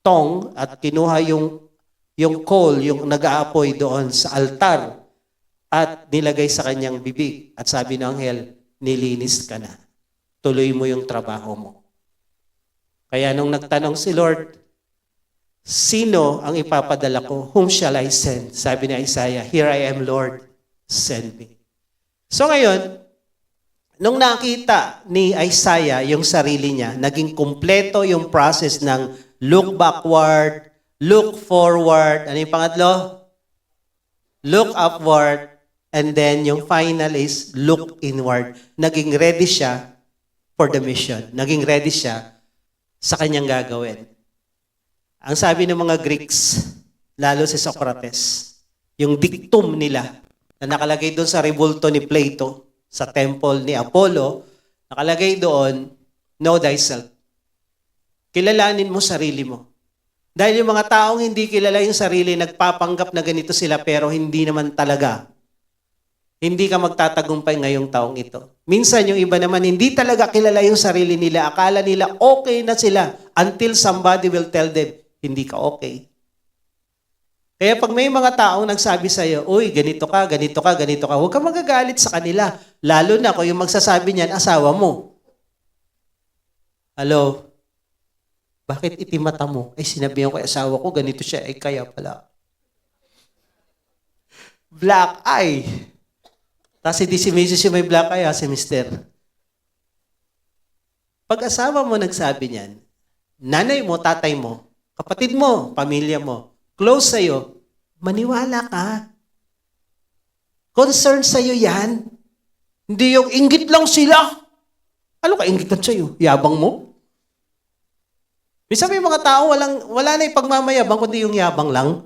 tong at kinuha yung coal, yung nag-aapoy doon sa altar at nilagay sa kanyang bibig. At sabi ng anghel, nilinis ka na. Tuloy mo yung trabaho mo. Kaya nung nagtanong si Lord, sino ang ipapadala ko? Whom shall I send? Sabi ni Isaiah, here I am, Lord, send me. So ngayon, nung nakita ni Isaiah yung sarili niya, naging kumpleto yung process ng look backward, look forward, ano yung pangatlo? Look upward, and then yung final is look inward. Naging ready siya for the mission. Naging ready siya sa kanyang gagawin. Ang sabi ng mga Greeks, lalo si Socrates, yung dictum nila na nakalagay doon sa rebulto ni Plato, sa temple ni Apollo, nakalagay doon, know thyself. Kilalanin mo sarili mo. Dahil yung mga taong hindi kilala yung sarili, nagpapanggap na ganito sila, pero hindi naman talaga. Hindi ka magtatagumpay ngayong taong ito. Minsan yung iba naman, hindi talaga kilala yung sarili nila. Akala nila okay na sila until somebody will tell them, hindi ka okay. Kaya pag may mga taong nagsabi sa'yo, uy, ganito ka, ganito ka, ganito ka, huwag ka magagalit sa kanila. Lalo na kung yung magsasabi niyan, asawa mo. Hello? Bakit itim mata mo? Ay, sinabihan ko, asawa ko, ganito siya. Ay, kaya pala. Black eye. Tapos hindi si Mrs. yung may black eye, si Mr. Pag asawa mo nagsabi niyan, nanay mo, tatay mo, kapatid mo, pamilya mo, close sa'yo, maniwala ka. Concern sa'yo yan. Hindi yung inggit lang sila. Ano ka inggitan sa'yo? Yabang mo? Bisa may mga tao, wala na yung pagmamayabang, kundi yung yabang lang.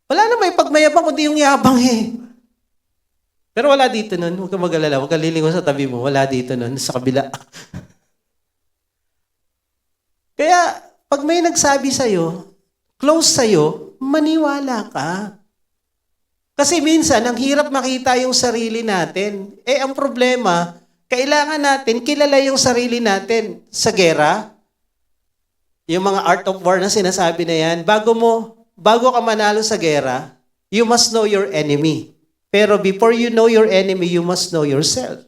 Wala na may pagmayabang, kundi yung yabang eh. Pero wala dito nun. Huwag ka mag-alala. Huwag ka lilingon sa tabi mo. Wala dito nun. Sa kabila. Kaya, pag may nagsabi sa'yo, close sa'yo, maniwala ka. Kasi minsan, ang hirap makita yung sarili natin. Eh, ang problema, kailangan natin kilala yung sarili natin sa gera. Yung mga art of war na sinasabi na yan, bago ka manalo sa gera, you must know your enemy. Pero before you know your enemy, you must know yourself.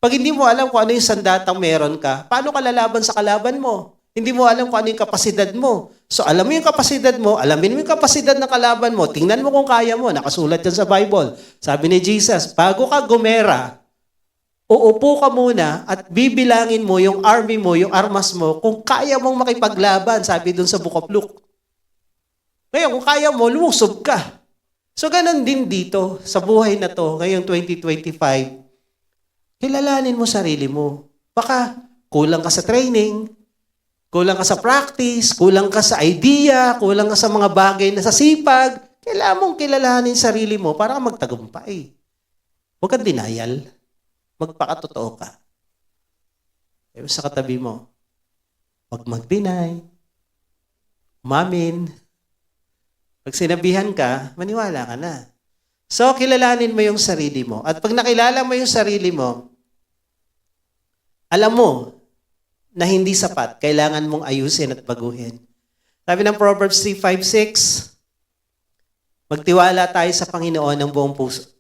Pag hindi mo alam kung ano yung sandatang meron ka, paano ka lalaban sa kalaban mo? Hindi mo alam kung ano yung kapasidad mo. So alam mo yung kapasidad mo, alamin mo yung kapasidad ng kalaban mo, tingnan mo kung kaya mo, nakasulat yan sa Bible. Sabi ni Jesus, bago ka gumera, uupo ka muna at bibilangin mo yung army mo, yung armas mo, kung kaya mong makipaglaban, sabi dun sa Book of Luke. Ngayon, kung kaya mo, lumusob ka. So, ganun din dito, sa buhay na to, ngayong 2025, kilalanin mo sarili mo. Baka kulang ka sa training, kulang ka sa practice, kulang ka sa idea, kulang ka sa mga bagay na sa sipag. Kailangan mong kilalanin sarili mo para magtagumpay. Huwag kang denial. Magpakatotoo ka. Sa katabi mo, huwag mag-deny, umamin. Pag sinabihan ka, maniwala ka na. So, kilalanin mo yung sarili mo. At pag nakilala mo yung sarili mo, alam mo na hindi sapat, kailangan mong ayusin at baguhin. Sabi ng Proverbs 3:5-6, magtiwala tayo sa Panginoon ng buong puso.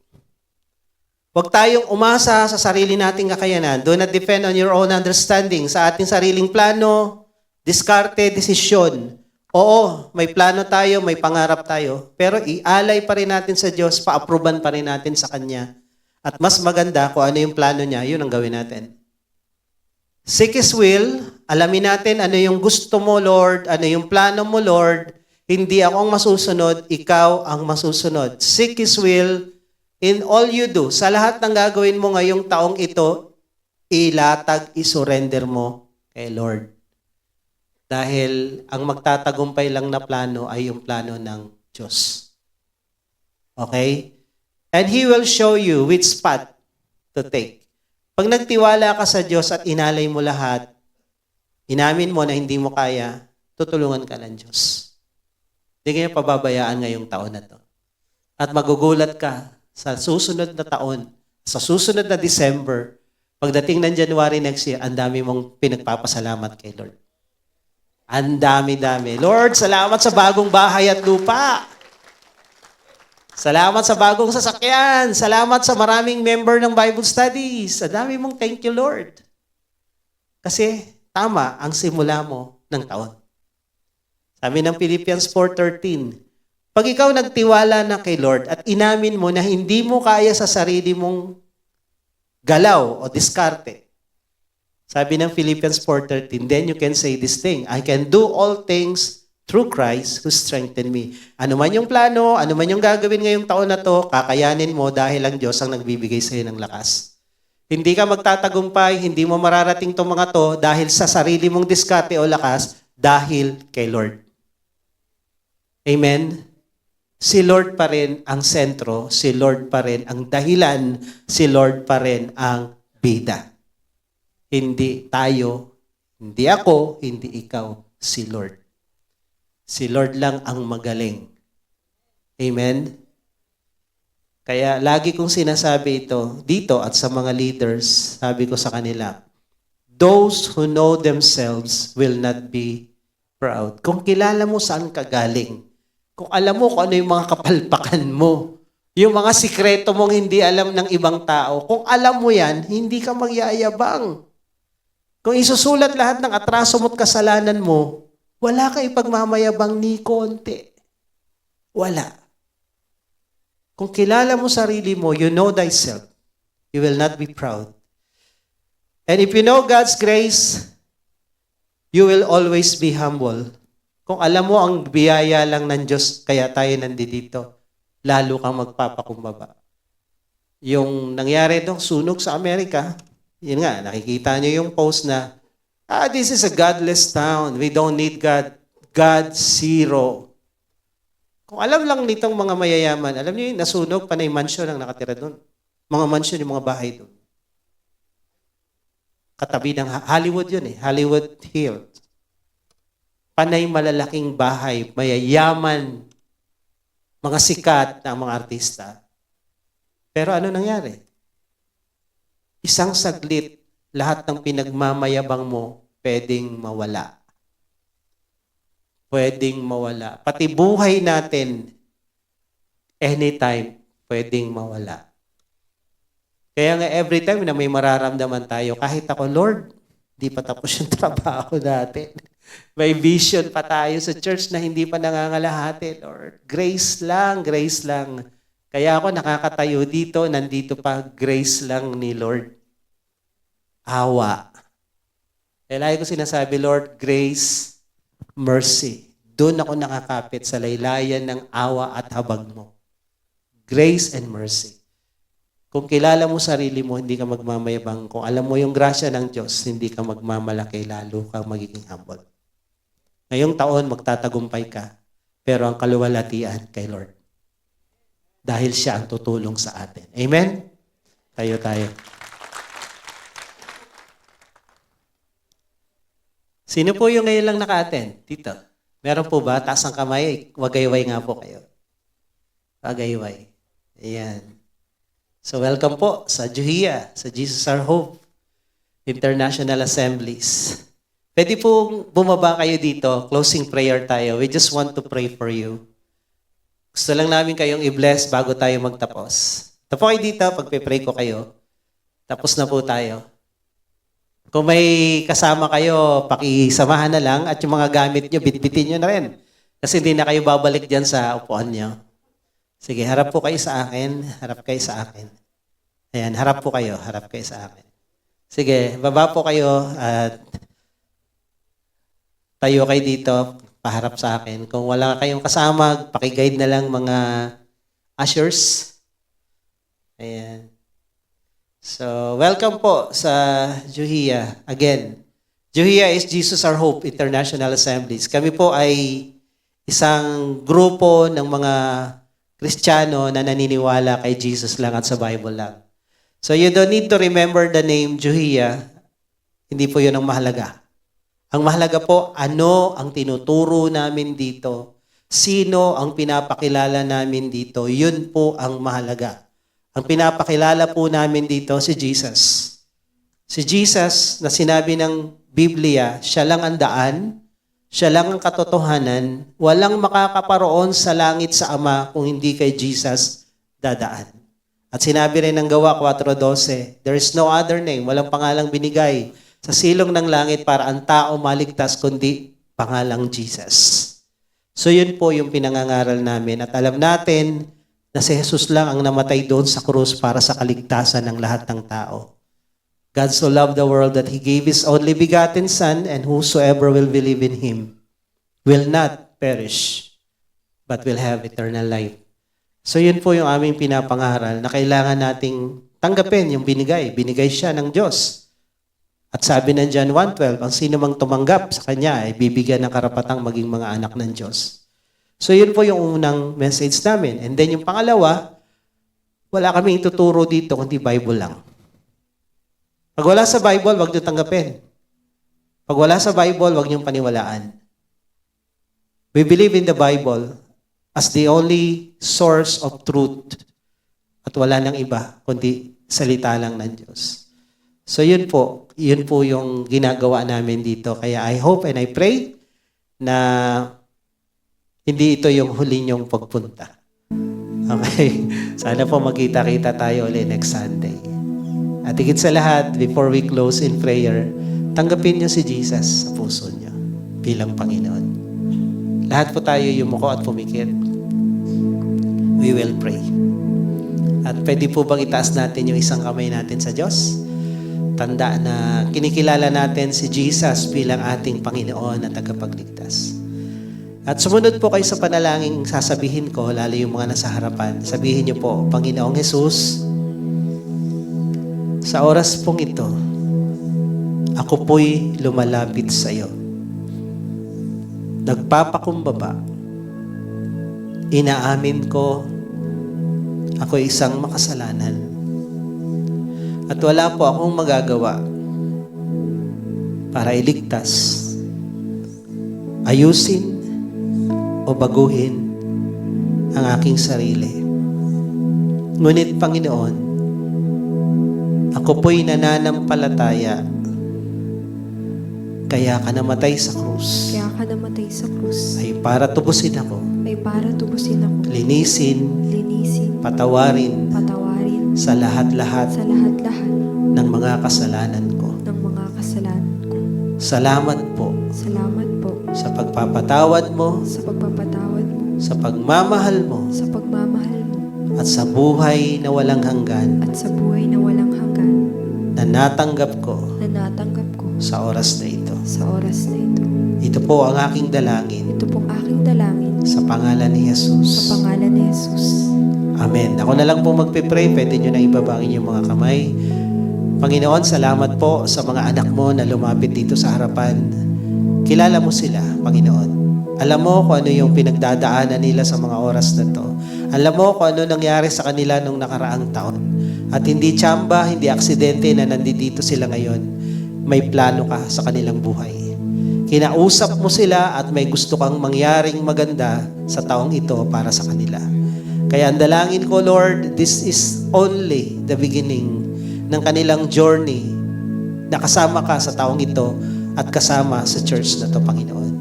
Huwag tayong umasa sa sarili nating kakayanan. Do not depend on your own understanding. Sa ating sariling plano, diskarte, desisyon. Oo, may plano tayo, may pangarap tayo. Pero ialay pa rin natin sa Diyos, pa-approvean pa rin natin sa Kanya. At mas maganda kung ano yung plano niya, yun ang gawin natin. Seek His will alamin natin ano yung gusto mo, Lord, ano yung plano mo, Lord. Hindi ako ang masusunod, ikaw ang masusunod. Seek His will in all you do. Sa lahat ng gagawin mo ngayong taong ito, ilatag, isurrender mo kay Lord. Dahil ang magtatagumpay lang na plano ay yung plano ng Diyos. Okay? And He will show you which path to take. Pag nagtiwala ka sa Diyos at inalay mo lahat, inamin mo na hindi mo kaya, tutulungan ka ng Diyos. Hindi kayo pababayaan ngayong taon na to. At magugulat ka sa susunod na taon, sa susunod na December, pagdating ng January next year, ang dami mong pinagpapasalamat kay Lord. Ang dami-dami. Lord, salamat sa bagong bahay at lupa. Salamat sa bagong sasakyan. Salamat sa maraming member ng Bible studies. Ang dami mong thank you, Lord. Kasi tama ang simula mo ng taon. Sabi ng Philippians 4:13, pag ikaw nagtiwala na kay Lord at inamin mo na hindi mo kaya sa sarili mong galaw o diskarte, sabi ng Philippians 4:13, then you can say this thing, I can do all things through Christ who strengthened me. Ano man yung plano, ano man yung gagawin ngayong taon na to, kakayanin mo dahil ang Diyos ang nagbibigay sa iyo ng lakas. Hindi ka magtatagumpay, hindi mo mararating tong mga to dahil sa sarili mong diskarte o lakas, dahil kay Lord. Amen? Si Lord pa rin ang sentro, si Lord pa rin ang dahilan, si Lord pa rin ang bida. Hindi tayo, hindi ako, hindi ikaw, si Lord. Si Lord lang ang magaling. Amen? Kaya lagi kong sinasabi ito dito at sa mga leaders, sabi ko sa kanila, those who know themselves will not be proud. Kung kilala mo saan ka galing, kung alam mo kung ano yung mga kapalpakan mo, yung mga sikreto mong hindi alam ng ibang tao, kung alam mo yan, hindi ka magyayabang. Kung isusulat lahat ng atraso mo at kasalanan mo, wala ka ipagmamayabang ni konti. Wala. Kung kilala mo sarili mo, you know thyself, you will not be proud. And if you know God's grace, you will always be humble. Kung alam mo ang biyaya lang ng Diyos, kaya tayo nandito, lalo kang magpapakumbaba. Yung nangyari itong sunog sa Amerika, yun nga, nakikita nyo yung post na, this is a godless town. We don't need God. God, zero. Kung alam lang nitong mga mayayaman, alam nyo yung nasunog, panay mansion ang nakatira doon. Mga mansion, yung mga bahay doon. Katabi ng Hollywood yun Hollywood Hills. Panay malalaking bahay, mayayaman, mga sikat na mga artista. Pero ano nangyari? Isang saglit, lahat ng pinagmamayabang mo, pwedeng mawala. Pwedeng mawala. Pati buhay natin, anytime, pwedeng mawala. Kaya nga every time na may mararamdaman tayo, kahit ako, Lord, di pa tapos yung trabaho natin. May vision pa tayo sa church na hindi pa nangangalahati, Lord. Grace lang, grace lang. Kaya ako nakakatayo dito, nandito pa, grace lang ni Lord. Awa. Kaya lagi ko sinasabi, Lord, grace, mercy. Doon ako nakakapit sa laylayan ng awa at habag mo. Grace and mercy. Kung kilala mo sarili mo, hindi ka magmamayabang. Kung alam mo yung grasya ng Diyos, hindi ka magmamalaki, lalo kang magiging humble. Ngayong taon, magtatagumpay ka, pero ang kaluwalhatian kay Lord. Dahil siya ang tutulong sa atin. Amen? Tayo. Sino po yung ngayon lang naka-attend? Dito. Meron po ba? Taas ang kamay. Wagayway nga po kayo. Wagayway. Ayan. So welcome po sa Juhia, sa Jesus Our Hope International Assemblies. Pwede po bumaba kayo dito. Closing prayer tayo. We just want to pray for you. Gusto lang namin kayong i-bless bago tayo magtapos. Tapo kayo dito, pagpe-pray ko kayo. Tapos na po tayo. Kung may kasama kayo, pakisamahan na lang at yung mga gamit nyo, bitbitin nyo na rin. Kasi hindi na kayo babalik dyan sa upuan nyo. Sige, harap po kayo sa akin. Harap kayo sa akin. Ayan, harap po kayo. Harap kayo sa akin. Sige, baba po kayo at tayo kayo dito, paharap sa akin. Kung wala kayong kasama, pakiguide na lang mga ushers. Ayan. So, welcome po sa Juhia. Again, Juhia is Jesus Our Hope International Assemblies. Kami po ay isang grupo ng mga Kristiyano na naniniwala kay Jesus lang at sa Bible lang. So you don't need to remember the name Juhia. Hindi po yun ang mahalaga. Ang mahalaga po, ano ang tinuturo namin dito? Sino ang pinapakilala namin dito? Yun po ang mahalaga. Ang pinapakilala po namin dito si Jesus. Si Jesus na sinabi ng Biblia, siya lang ang daan, siya lang ang katotohanan, walang makakaparoon sa langit sa Ama kung hindi kay Jesus dadaan. At sinabi rin ng Gawa 4:12, there is no other name, walang pangalang binigay sa silong ng langit para ang tao maligtas kundi pangalang Jesus. So yun po yung pinangangaral namin at alam natin na si Jesus lang ang namatay doon sa krus para sa kaligtasan ng lahat ng tao. God so loved the world that He gave His only begotten Son, and whosoever will believe in Him will not perish, but will have eternal life. So yun po yung aming pinapangaral na kailangan nating tanggapin yung binigay. Binigay siya ng Diyos. At sabi ng John 1:12, ang sino mang tumanggap sa Kanya ay bibigyan ng karapatang maging mga anak ng Diyos. So yun po yung unang message namin. And then yung pangalawa, wala kami ituturo dito kundi Bible lang. Pag wala sa Bible, wag niyo tanggapin. Pag wala sa Bible, wag niyong paniwalaan. We believe in the Bible as the only source of truth. At wala nang iba, kundi salita lang ng Diyos. So yun po yung ginagawa namin dito. Kaya I hope and I pray na hindi ito yung huli niyong pagpunta. Okay? Sana po magkita-kita tayo ulit next Sunday. At higit sa lahat, before we close in prayer, tanggapin niyo si Jesus sa puso niyo bilang Panginoon. Lahat po tayo yumuko at pumikit. We will pray. At pwede po bang itaas natin yung isang kamay natin sa Diyos? Tanda na kinikilala natin si Jesus bilang ating Panginoon at tagapagligtas. At sumunod po kayo sa panalangin sasabihin ko, lalo yung mga nasa harapan. Sabihin niyo po, Panginoong Jesus, sa oras pong ito, ako po'y lumalapit sa iyo. Nagpapakumbaba. Inaamin ko, ako'y isang makasalanan. At wala po akong magagawa para iligtas, ayusin, o baguhin ang aking sarili. Ngunit, Panginoon, ako po'y nananampalataya. Kaya ka namatay sa krus. Kaya ka namatay sa krus. Ay para tubusin ako. Ay para tubusin ako. Linisin. Patawarin. Sa lahat-lahat. Sa lahat-lahat. Ng mga kasalanan ko. Ng mga kasalanan ko. Salamat po. Salamat po. Sa pagpapatawad mo. Sa pagpapatawad mo. Sa pagmamahal mo. Sa pagmamahal mo. At sa buhay na walang hanggan. At sa buhay na walang hanggan. Na natanggap ko. Na natanggap ko. Sa oras na ito. Sa oras na ito. Ito po ang aking dalangin. Ito pong aking dalangin. Sa pangalan ni Jesus. Sa pangalan ni Jesus. Amen. Ako na lang po magpipray. Pwede nyo na ibabangin yung mga kamay. Panginoon, salamat po sa mga anak mo na lumapit dito sa harapan. Kilala mo sila, Panginoon. Alam mo kung ano yung pinagdadaanan nila sa mga oras na to. Alam mo kung ano nangyari sa kanila nung nakaraang taon. At hindi tsamba, hindi aksidente na nandito sila ngayon. May plano ka sa kanilang buhay. Kinausap mo sila at may gusto kang mangyaring maganda sa taong ito para sa kanila. Kaya ang dalangin ko, Lord, this is only the beginning ng kanilang journey na kasama ka sa taong ito at kasama sa church na to, Panginoon.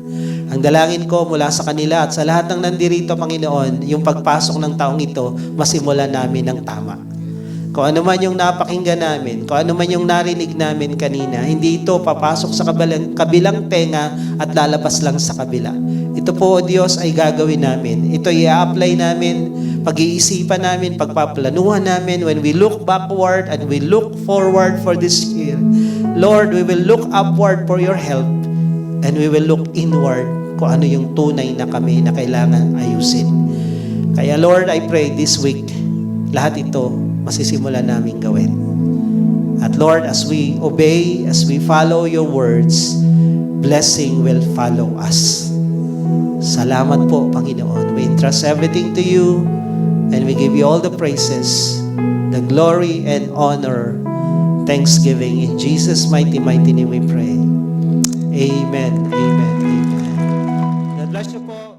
Ang dalangin ko mula sa kanila at sa lahat ng nandirito, Panginoon, yung pagpasok ng taong ito, masimulan namin ng tama. Kung ano man yung napakinggan namin, kung ano man yung narinig namin kanina, hindi ito papasok sa kabilang tenga at lalabas lang sa kabila. Ito po, O Diyos, ay gagawin namin. Ito i-apply namin, pag-iisipan namin, pagpaplanuhan namin when we look backward and we look forward for this year. Lord, we will look upward for your help And we will look inward kung ano yung tunay na kami na kailangan ayusin. Kaya Lord, I pray this week, lahat ito masisimulan namin gawin. At Lord, as we obey, as we follow your words, blessing will follow us. Salamat po, Panginoon. We entrust everything to you and we give you all the praises, the glory and honor, thanksgiving. In Jesus' mighty name we pray. Amen. Amen. Amen. God bless you po.